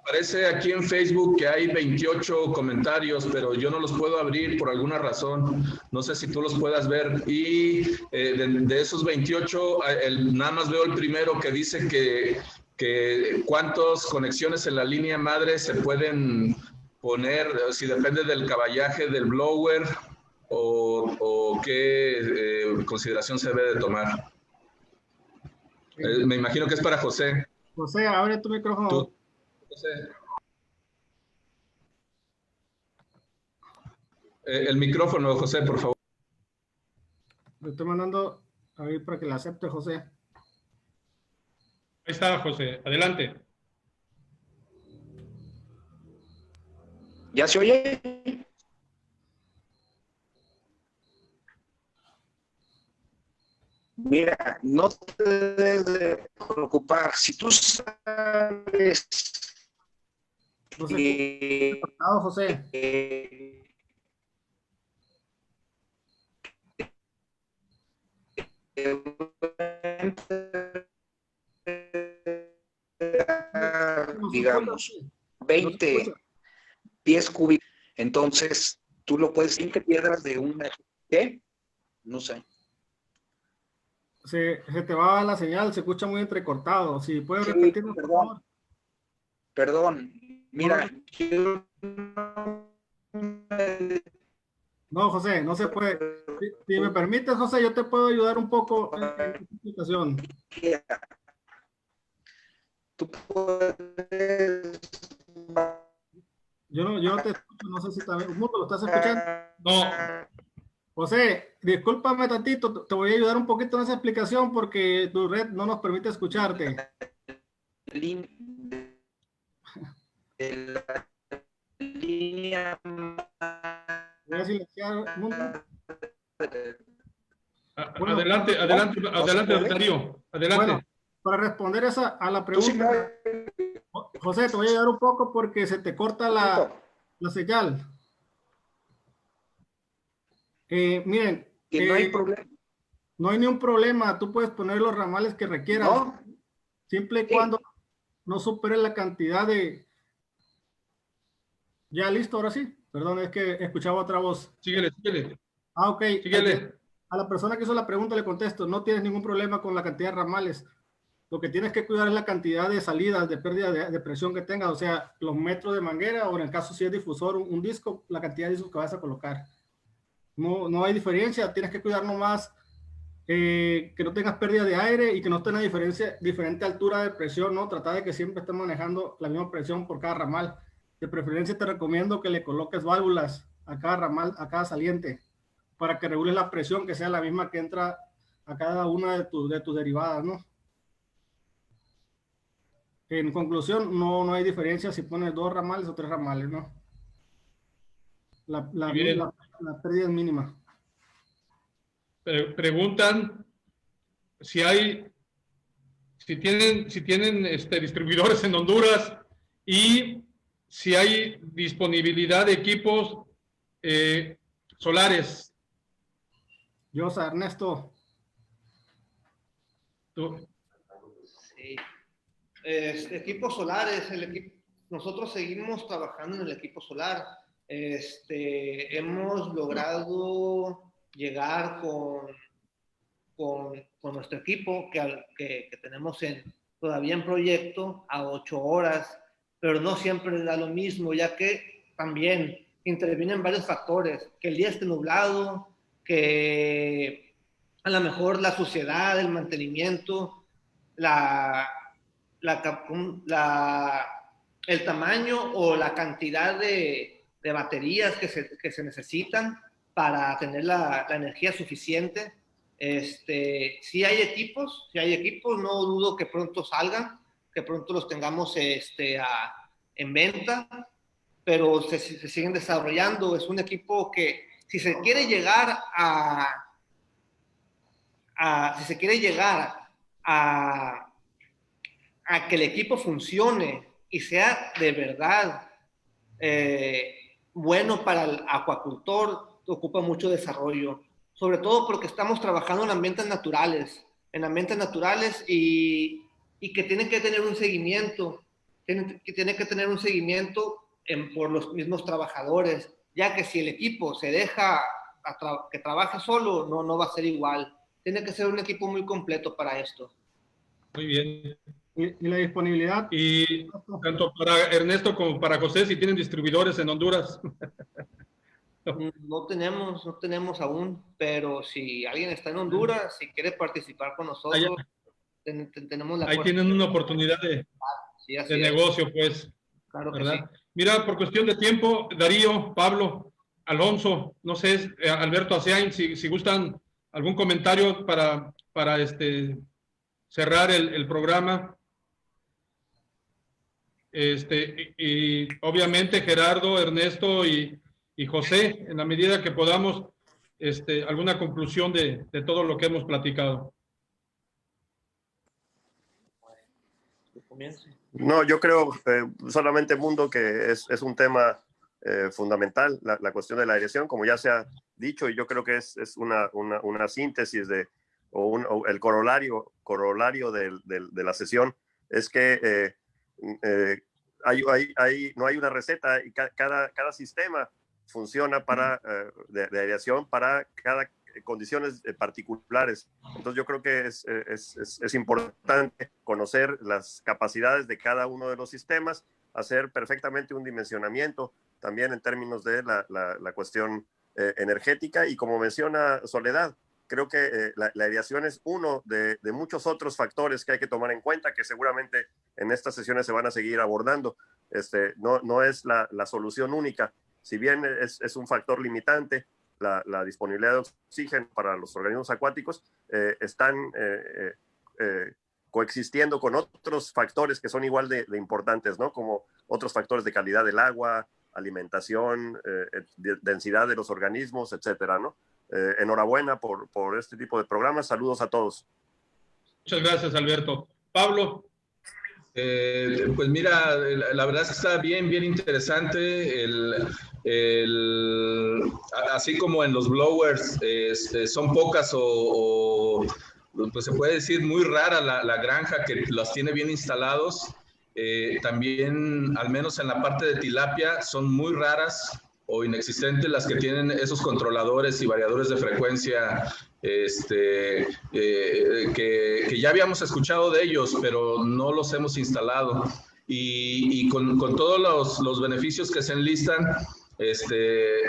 Parece aquí en Facebook que hay 28 comentarios, pero yo no los puedo abrir por alguna razón. No sé si tú los puedas ver. Y de esos 28, nada más veo el primero que dice que cuántas conexiones en la línea madre se pueden poner, si depende del caballaje del blower o qué consideración se debe de tomar. Me imagino que es para José. José, abre tu micrófono. Tú, José. El micrófono, José, por favor. Le estoy mandando ahí para que la acepte, José. Ahí está, José. Adelante. ¿Ya se oye? Mira, no te debes de preocupar. Si tú sabes José, José. Digamos, 20 pies cúbicos, entonces tú lo puedes, 20 piedras de una, ¿qué? No sé. Se te va la señal, se escucha muy entrecortado. Si puedes Sí, repetirlo, por favor. Perdón, mira, No, José, no se puede. Si me permites, José, yo te puedo ayudar un poco en esta explicación. tú puedes... Yo no te escucho, no sé si también. ¿Mundo lo estás escuchando? No. José, discúlpame tantito, te voy a ayudar un poquito en esa explicación porque tu red no nos permite escucharte. Voy a silenciar, Mundo. Bueno, Adelante, Darío. Adelante. Bueno, para responder a la pregunta, José, te voy a ayudar un poco porque se te corta la señal. Miren, que no hay problema. No hay ningún problema, tú puedes poner los ramales que requieras, ¿no? Siempre y cuando no supere la cantidad de... Ya listo, ahora sí. Perdón, es que escuchaba otra voz. Síguele. Ah, ok. Síguele. A la persona que hizo la pregunta le contesto, no tienes ningún problema con la cantidad de ramales. Lo que tienes que cuidar es la cantidad de salidas, de pérdida de presión que tengas, o sea, los metros de manguera o en el caso si es difusor, un disco, la cantidad de discos que vas a colocar. No hay diferencia, tienes que cuidar nomás que no tengas pérdida de aire y que no esté en diferente altura de presión, ¿no? Trata de que siempre estés manejando la misma presión por cada ramal. De preferencia te recomiendo que le coloques válvulas a cada ramal, a cada saliente, para que regules la presión que sea la misma que entra a cada una de tus derivadas, ¿no? En conclusión, no hay diferencia si pones 2 ramales o 3 ramales, ¿no? La pérdida es mínima. Preguntan si tienen distribuidores en Honduras y si hay disponibilidad de equipos solares. Yosa, Ernesto. ¿Tú? Sí. Equipos solares, nosotros seguimos trabajando en el equipo solar. Hemos logrado llegar con nuestro equipo que tenemos todavía en proyecto a 8 horas, pero no siempre da lo mismo, ya que también intervienen varios factores, que el día esté nublado, que a lo mejor la suciedad, el mantenimiento, el tamaño o la cantidad de baterías que se necesitan para tener la energía suficiente. Si hay equipos, no dudo que pronto salgan, que pronto los tengamos en venta, pero se siguen desarrollando. Es un equipo que si se quiere llegar a que el equipo funcione y sea de verdad bueno para el acuacultor, ocupa mucho desarrollo, sobre todo porque estamos trabajando en ambientes naturales y que tienen que tener un seguimiento tiene que tener un seguimiento por los mismos trabajadores, ya que si el equipo se deja que trabaje solo, no va a ser igual. Tiene que ser un equipo muy completo para esto. Muy bien. Y la disponibilidad. Y tanto para Ernesto como para José, si tienen distribuidores en Honduras. No tenemos aún, pero si alguien está en Honduras, si quiere participar con nosotros, tenemos la Ahí tienen una oportunidad de negocio, pues. Claro que ¿verdad? sí. Mira, por cuestión de tiempo, Darío, Pablo, Alonso, no sé, Alberto Aseain, si gustan algún comentario para cerrar el programa. Y obviamente Gerardo, Ernesto y José, en la medida que podamos, alguna conclusión de todo lo que hemos platicado. No, yo creo solamente, Mundo, que es un tema fundamental, la cuestión de la aireación, como ya se ha dicho, y yo creo que es una síntesis o el corolario de la sesión, es que no hay una receta, y cada sistema funciona de aireación para cada condiciones particulares. Entonces yo creo que es importante conocer las capacidades de cada uno de los sistemas, hacer perfectamente un dimensionamiento también en términos de la cuestión energética, y como menciona Soledad, creo que la aireación es uno de muchos otros factores que hay que tomar en cuenta, que seguramente en estas sesiones se van a seguir abordando. No es la solución única, si bien es un factor limitante. La disponibilidad de oxígeno para los organismos acuáticos están coexistiendo con otros factores que son igual de importantes, ¿no? Como otros factores de calidad del agua, alimentación, densidad de los organismos, etcétera, ¿no? Enhorabuena por este tipo de programas. Saludos a todos. Muchas gracias, Alberto. Pablo. Pues mira, la verdad es que está bien interesante. Así como en los blowers son pocas o pues se puede decir muy rara la granja que las tiene bien instalados. También, al menos en la parte de tilapia, son muy raras o inexistentes las que tienen esos controladores y variadores de frecuencia que ya habíamos escuchado de ellos, pero no los hemos instalado. Y con todos los beneficios que se enlistan,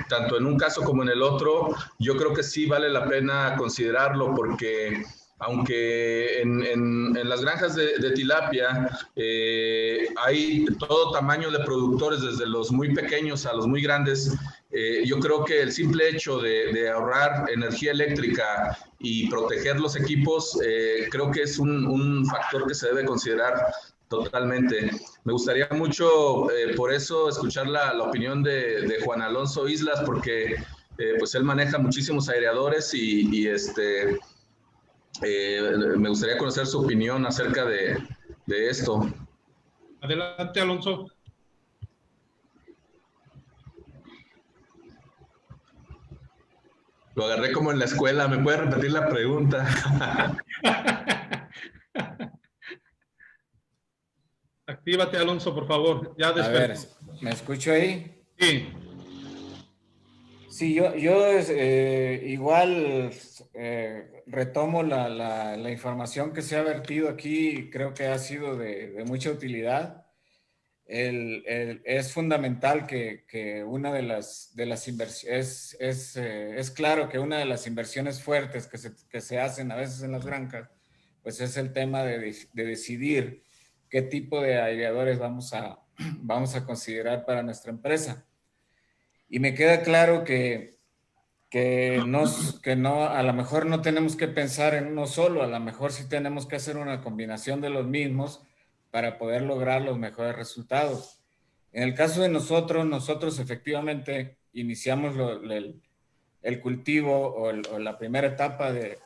tanto en un caso como en el otro, yo creo que sí vale la pena considerarlo, porque aunque en las granjas de tilapia hay todo tamaño de productores, desde los muy pequeños a los muy grandes, yo creo que el simple hecho de ahorrar energía eléctrica y proteger los equipos, creo que es un factor que se debe considerar totalmente. Me gustaría mucho, por eso, escuchar la opinión de Juan Alonso Islas, porque pues él maneja muchísimos aireadores y me gustaría conocer su opinión acerca de esto. Adelante, Alonso. Lo agarré como en la escuela. ¿Me puede repetir la pregunta? Actívate, Alonso, por favor. Ya A ver, ¿me escucho ahí? Sí. Sí, yo igual retomo la información que se ha vertido aquí. Creo que ha sido de mucha utilidad. Es fundamental que una de las inversiones, es claro que una de las inversiones fuertes que se hacen a veces en las granjas, pues es el tema de decidir qué tipo de aireadores vamos a considerar para nuestra empresa. Y me queda claro que no, a lo mejor no tenemos que pensar en uno solo, a lo mejor sí tenemos que hacer una combinación de los mismos para poder lograr los mejores resultados. En el caso de nosotros efectivamente iniciamos el cultivo o la primera etapa de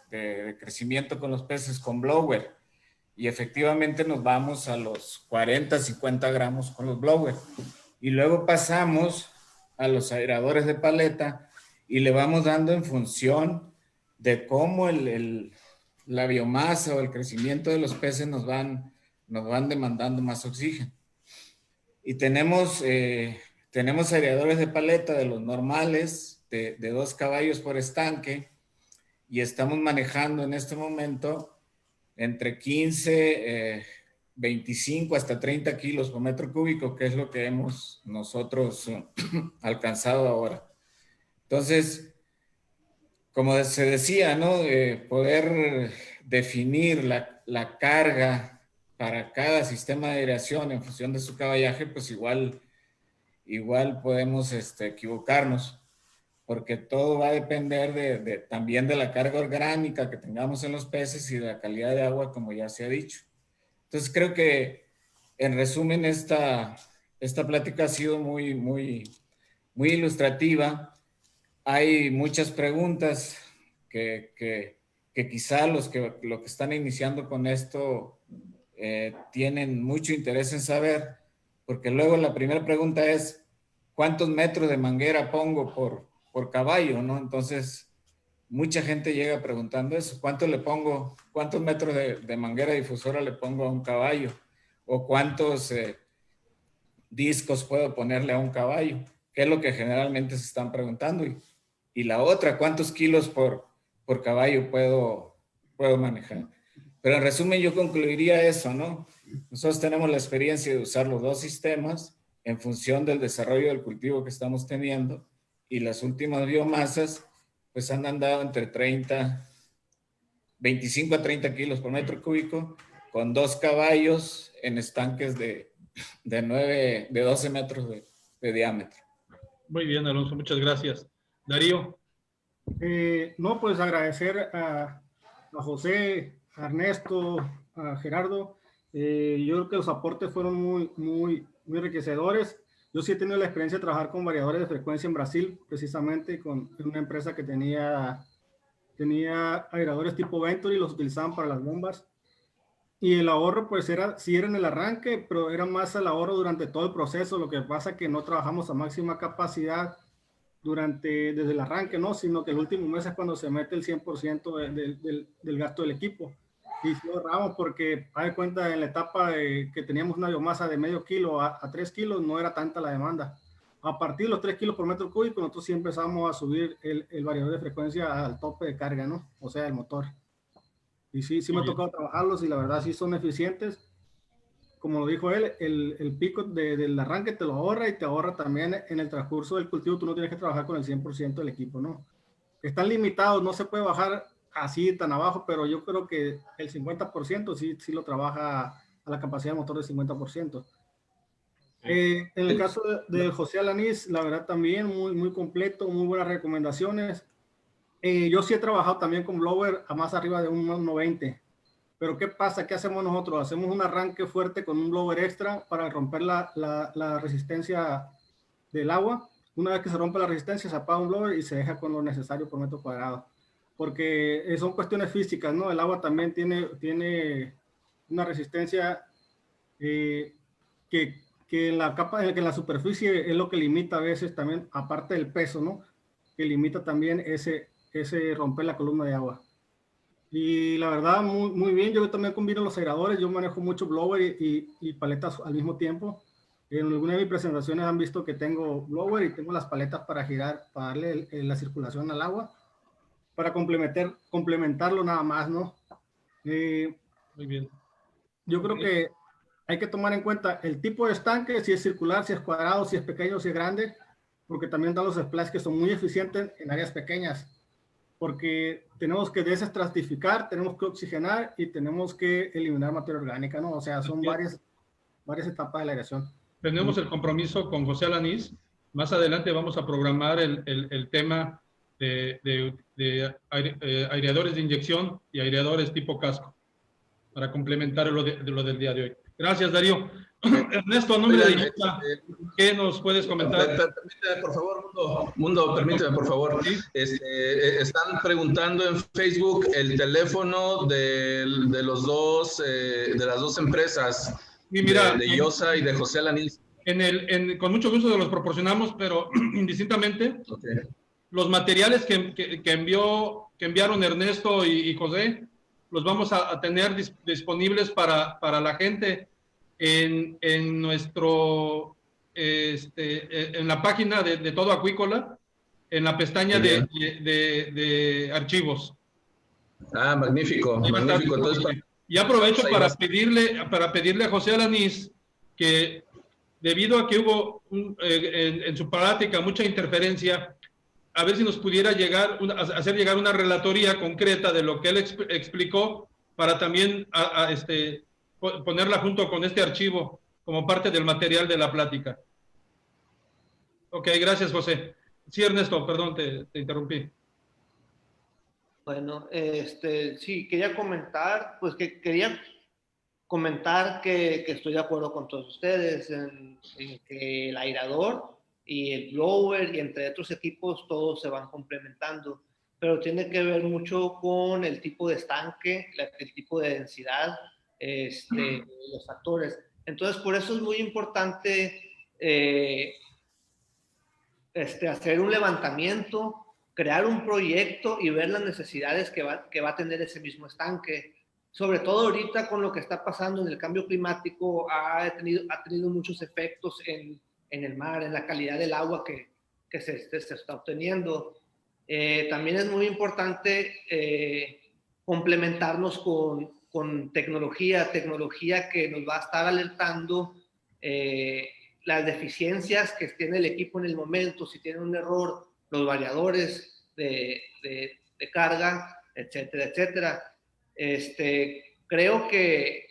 crecimiento con los peces con blower, y efectivamente nos vamos a los 40, 50 gramos con los blower, y luego pasamos a los aireadores de paleta y le vamos dando en función de cómo la biomasa o el crecimiento de los peces nos van demandando más oxígeno. Y tenemos aireadores de paleta de los normales, de 2 caballos por estanque, y estamos manejando en este momento entre 15, 25 hasta 30 kilos por metro cúbico, que es lo que hemos nosotros alcanzado ahora. Entonces, como se decía, ¿no? Poder definir la carga para cada sistema de aireación en función de su caballaje, pues igual podemos equivocarnos, porque todo va a depender también de la carga orgánica que tengamos en los peces y de la calidad de agua, como ya se ha dicho. Entonces creo que, en resumen, esta plática ha sido muy ilustrativa. Hay muchas preguntas que quizá los que están iniciando con esto tienen mucho interés en saber, porque luego la primera pregunta es, ¿cuántos metros de manguera pongo por caballo, ¿no? Entonces, mucha gente llega preguntando eso. ¿Cuántos metros de manguera difusora le pongo a un caballo? ¿O cuántos discos puedo ponerle a un caballo? Que es lo que generalmente se están preguntando. Y la otra, ¿cuántos kilos por caballo puedo manejar? Pero en resumen, yo concluiría eso, ¿no? Nosotros tenemos la experiencia de usar los 2 sistemas en función del desarrollo del cultivo que estamos teniendo, y las últimas biomasas pues han andado entre 25 a 30 kilos por metro cúbico, con 2 caballos en estanques de 12 metros de diámetro. Muy bien, Alonso, muchas gracias. Darío. No, pues agradecer a José, a Ernesto, a Gerardo. Yo creo que los aportes fueron muy enriquecedores. Yo sí he tenido la experiencia de trabajar con variadores de frecuencia en Brasil, precisamente con una empresa que tenía aeradores tipo Venturi, los utilizaban para las bombas. Y el ahorro, pues sí era en el arranque, pero era más el ahorro durante todo el proceso. Lo que pasa es que no trabajamos a máxima capacidad desde el arranque, ¿no? Sino que el último mes es cuando se mete el 100% del gasto del equipo. Y si ahorramos porque, haz de cuenta, en la etapa que teníamos una biomasa de medio kilo a 3 kilos, no era tanta la demanda. A partir de los 3 kilos por metro cúbico, nosotros sí empezamos a subir el variador de frecuencia al tope de carga, ¿no? O sea, el motor. Y sí me ha tocado trabajarlos y la verdad sí son eficientes. Como lo dijo él, el pico del arranque te lo ahorra y te ahorra también en el transcurso del cultivo. Tú no tienes que trabajar con el 100% del equipo, ¿no? Están limitados, no se puede bajar así tan abajo, pero yo creo que el 50% sí lo trabaja a la capacidad del motor del 50%. En el caso de José Alanís, la verdad también muy completo, muy buenas recomendaciones. Yo sí he trabajado también con blower a más arriba de un 1.20. Pero ¿qué pasa? ¿Qué hacemos nosotros? Hacemos un arranque fuerte con un blower extra para romper la resistencia del agua. Una vez que se rompe la resistencia, se apaga un blower y se deja con lo necesario por metro cuadrado. Porque son cuestiones físicas, ¿no? El agua también tiene una resistencia que en la capa, que en la superficie es lo que limita a veces también, aparte del peso, ¿no? Que limita también ese romper la columna de agua. Y la verdad, muy bien. Yo también combino los aeradores. Yo manejo mucho blower y paletas al mismo tiempo. En alguna de mis presentaciones han visto que tengo blower y tengo las paletas para girar, para darle la circulación al agua, para complementarlo nada más, ¿no? Muy bien. Yo creo que hay que tomar en cuenta el tipo de estanque, si es circular, si es cuadrado, si es pequeño, si es grande, porque también dan los splash que son muy eficientes en áreas pequeñas. Porque tenemos que desestratificar, tenemos que oxigenar y tenemos que eliminar materia orgánica, ¿no? O sea, son varias etapas de la aireación. Tenemos el compromiso con José Alanís. Más adelante vamos a programar el tema de aireadores de inyección y aireadores tipo casco para complementar lo del día de hoy. Gracias, Darío. Ernesto, a nombre de IOSA, ¿qué nos puedes comentar? Permíteme, por favor, Mundo, permíteme, por favor. Están preguntando en Facebook el teléfono de las dos empresas, y mira, de IOSA y de José Alanís. Con mucho gusto los proporcionamos, pero indistintamente, los materiales que enviaron Ernesto y José, los vamos a tener disponibles para la gente en nuestro, en la página de Todo Acuícola, en la pestaña de archivos. Ah, magnífico, magnífico. Entonces, y aprovecho para pedirle a José Alanís que, debido a que hubo en su plática mucha interferencia, a ver si nos pudiera hacer llegar una relatoría concreta de lo que él explicó, para también ponerla junto con este archivo como parte del material de la plática. Ok, gracias, José. Sí, Ernesto, perdón, te interrumpí. Bueno, sí, quería comentar, pues que quería comentar que estoy de acuerdo con todos ustedes en que el airador y el blower y entre otros equipos todos se van complementando, pero tiene que ver mucho con el tipo de estanque, el tipo de densidad, los factores. Entonces, por eso es muy importante hacer un levantamiento, crear un proyecto y ver las necesidades que va a tener ese mismo estanque. Sobre todo ahorita con lo que está pasando en el cambio climático, ha tenido muchos efectos en el mar, en la calidad del agua que se está obteniendo. También es muy importante complementarnos con tecnología que nos va a estar alertando las deficiencias que tiene el equipo en el momento, si tiene un error, los variadores de carga, etcétera, etcétera. Creo que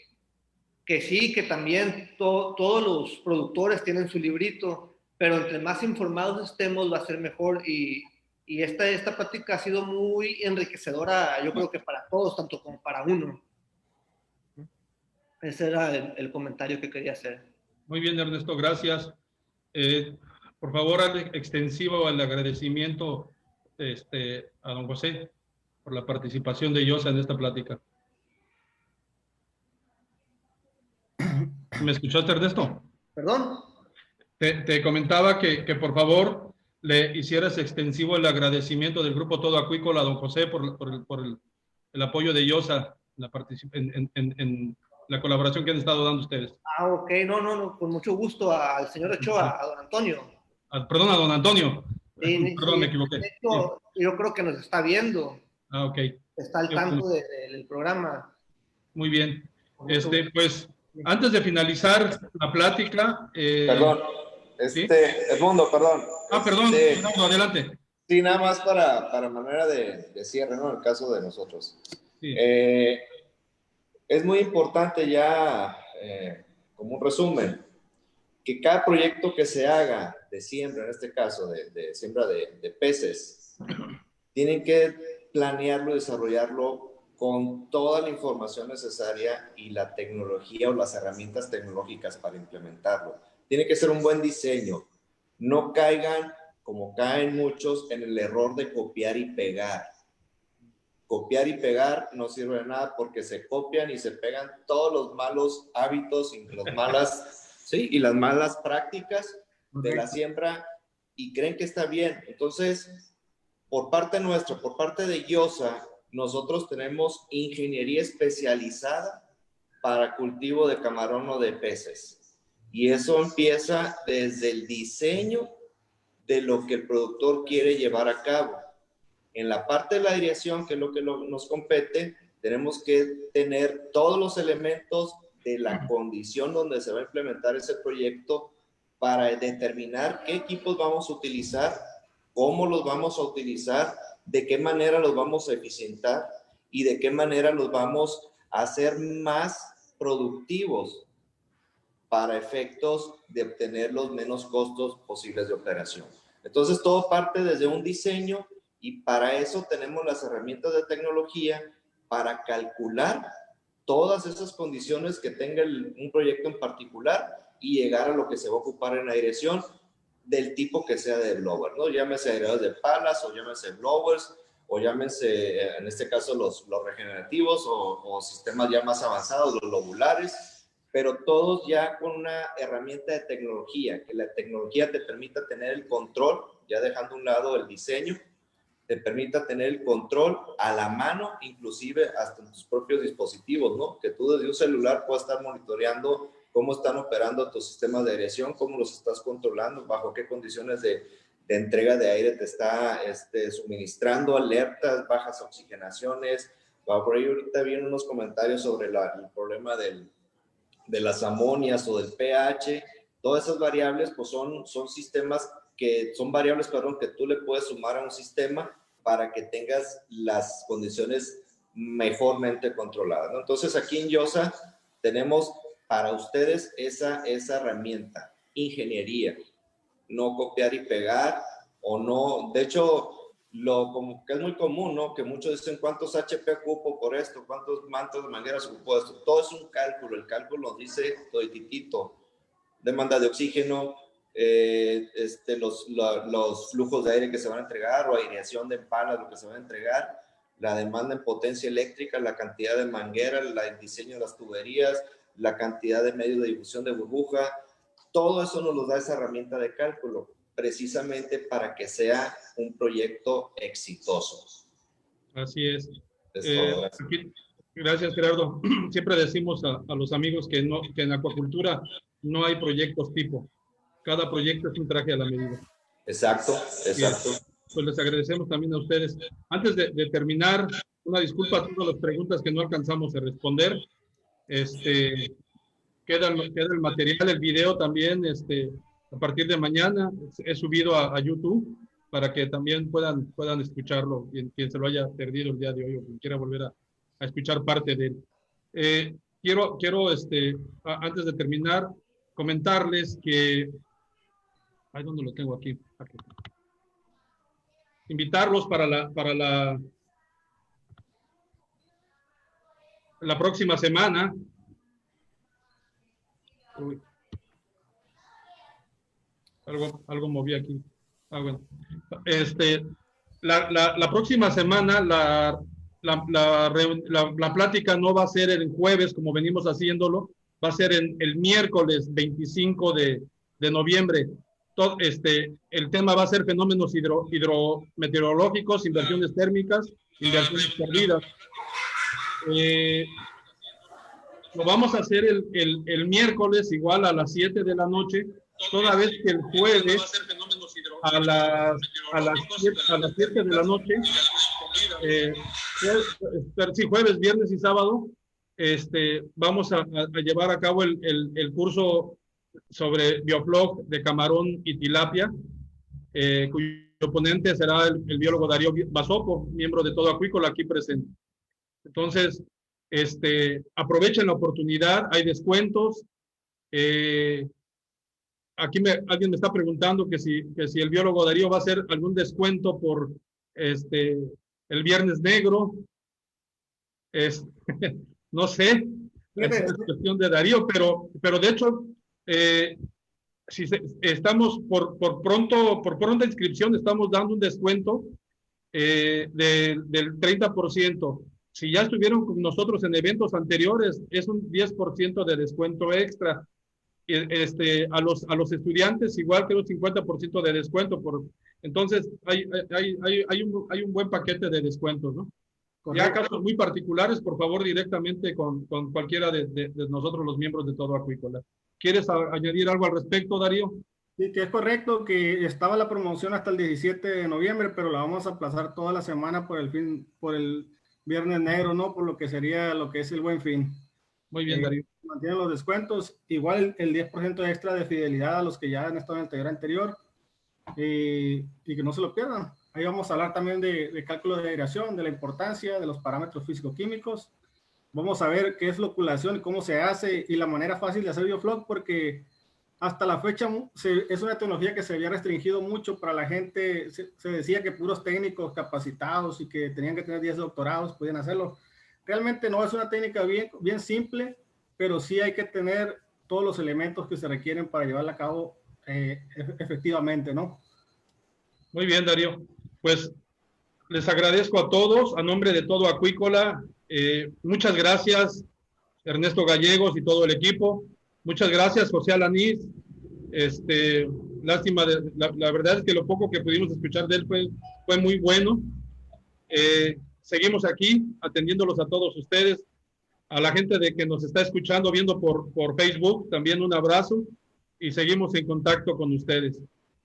sí, que también todos los productores tienen su librito, pero entre más informados estemos va a ser mejor, y esta plática ha sido muy enriquecedora, yo creo que para todos, tanto como para uno. Ese era el comentario que quería hacer. Muy bien, Ernesto, gracias. Por favor, extensivo el agradecimiento a don José por la participación de IOSA en esta plática. ¿Me escuchaste, Ernesto? ¿Perdón? Te comentaba que por favor le hicieras extensivo el agradecimiento del Grupo Todo Acuícola a don José por el apoyo de IOSA en la colaboración que han estado dando ustedes. Ah, ok, no, con mucho gusto al señor Ochoa, a don Antonio. Perdón, a don Antonio. Sí, perdón, me equivoqué. De hecho, yo creo que nos está viendo. Ah, ok. Está al tanto del programa. Muy bien. Pues, antes de finalizar la plática... Perdón, ¿sí? Edmundo, perdón. Perdón, no, adelante. Sí, nada más para manera de cierre, ¿no? En el caso de nosotros. Sí. Es muy importante ya, como un resumen, que cada proyecto que se haga de siembra, en este caso de siembra de peces, tienen que planearlo y desarrollarlo con toda la información necesaria y la tecnología o las herramientas tecnológicas para implementarlo. Tiene que ser un buen diseño. No caigan, como caen muchos, en el error de copiar y pegar. Copiar y pegar no sirve de nada, porque se copian y se pegan todos los malos hábitos y las malas prácticas de la siembra, y creen que está bien. Entonces, por parte nuestra, por parte de IOSA, nosotros tenemos ingeniería especializada para cultivo de camarón o de peces. Y eso empieza desde el diseño de lo que el productor quiere llevar a cabo. En la parte de la aireación, que es lo que nos compete, tenemos que tener todos los elementos de la condición donde se va a implementar ese proyecto para determinar qué equipos vamos a utilizar, cómo los vamos a utilizar, de qué manera los vamos a eficientar y de qué manera los vamos a hacer más productivos para efectos de obtener los menos costos posibles de operación. Entonces, todo parte desde un diseño, y para eso tenemos las herramientas de tecnología para calcular todas esas condiciones que tenga un proyecto en particular y llegar a lo que se va a ocupar en aireación del tipo que sea de blower, ¿no? Llámese aireadores de palas, o llámese blowers, o llámense, en este caso, los regenerativos, o sistemas ya más avanzados, los lobulares, pero todos ya con una herramienta de tecnología, que la tecnología te permita tener el control, ya dejando a un lado el diseño, te permita tener el control a la mano, inclusive hasta en tus propios dispositivos, ¿no? Que tú desde un celular puedas estar monitoreando cómo están operando tus sistemas de aireación, cómo los estás controlando, bajo qué condiciones de entrega de aire te está suministrando, alertas, bajas oxigenaciones. Por ahí ahorita vienen unos comentarios sobre el problema de las amonias o del pH. Todas esas variables pues son variables que tú le puedes sumar a un sistema para que tengas las condiciones mejormente controladas, ¿no? Entonces aquí en YOSA tenemos para ustedes esa herramienta, ingeniería, no copiar y pegar o no. De hecho, como que es muy común, ¿no? Que muchos dicen cuántos HP ocupo por esto, cuántos mantos de mangueras ocupo esto. Todo es un cálculo, el cálculo nos dice todititito, demanda de oxígeno, los flujos de aire que se van a entregar o aireación de empalas, lo que se va a entregar, la demanda en potencia eléctrica, la cantidad de mangueras, el diseño de las tuberías, la cantidad de medios de difusión de burbuja. Todo eso nos lo da esa herramienta de cálculo, precisamente para que sea un proyecto exitoso. Así es. Gracias, Gerardo. Siempre decimos a los amigos que en acuacultura no hay proyectos tipo. Cada proyecto es un traje a la medida. Exacto. Pues les agradecemos también a ustedes. Antes de terminar, una disculpa a todas las preguntas que no alcanzamos a responder. Queda el material, el video también, a partir de mañana he subido a YouTube para que también puedan escucharlo, quien se lo haya perdido el día de hoy o quien quiera volver a escuchar parte de él. Quiero antes de terminar, comentarles que, ¿dónde lo tengo aquí? Invitarlos para la próxima semana. Uy. Algo moví aquí. Bueno. La próxima semana la plática no va a ser el jueves como venimos haciéndolo, va a ser el miércoles 25 de noviembre. El tema va a ser fenómenos hidrometeorológicos, inversiones térmicas, inversiones perdidas. Lo vamos a hacer el miércoles igual a las 7 de la noche, toda vez que el jueves a las 7 de la noche, jueves, viernes y sábado, vamos a llevar a cabo el curso sobre bioflog de camarón y tilapia, cuyo ponente será el biólogo Darío Basopo, miembro de Todo Acuícola aquí presente. Entonces, aprovechen la oportunidad, hay descuentos. Aquí alguien me está preguntando que si el biólogo Darío va a hacer algún descuento por el Viernes Negro. No sé, es cuestión de Darío, pero de hecho, si estamos por pronta inscripción, estamos dando un descuento del 30%. Si ya estuvieron con nosotros en eventos anteriores, es un 10% de descuento extra. A los estudiantes igual que un 50% de descuento. Entonces, hay un buen paquete de descuentos, ¿no? Correcto. Ya casos muy particulares, por favor, directamente con cualquiera de nosotros, los miembros de Todo Acuícola. ¿Quieres añadir algo al respecto, Darío? Sí, que es correcto que estaba la promoción hasta el 17 de noviembre, pero la vamos a aplazar toda la semana por el Viernes Negro, ¿no? Por lo que sería lo que es el Buen Fin. Muy bien, Darío. Mantienen los descuentos, igual el 10% extra de fidelidad a los que ya han estado en el taller anterior, y que no se lo pierdan. Ahí vamos a hablar también de cálculo de aireación, de la importancia de los parámetros físico-químicos. Vamos a ver qué es loculación y cómo se hace y la manera fácil de hacer bioflog, porque hasta la fecha es una tecnología que se había restringido mucho para la gente. Se decía que puros técnicos capacitados y que tenían que tener 10 doctorados podían hacerlo. Realmente no, es una técnica bien simple, pero sí hay que tener todos los elementos que se requieren para llevarla a cabo efectivamente, ¿no? Muy bien, Darío. Pues les agradezco a todos, a nombre de Todo Acuícola. Muchas gracias, Ernesto Gallegos y todo el equipo. Muchas gracias, José Alanís. Lástima, la verdad es que lo poco que pudimos escuchar de él fue muy bueno. Seguimos aquí atendiéndolos a todos ustedes. A la gente de que nos está escuchando, viendo por Facebook, también un abrazo y seguimos en contacto con ustedes.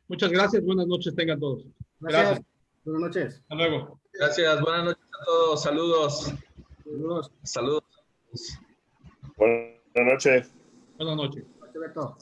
Muchas gracias, buenas noches tengan todos. Gracias. Buenas noches. Hasta luego. Gracias, buenas noches a todos. Saludos. Saludos. Saludos. Buenas noches. Buenas noches. Beto.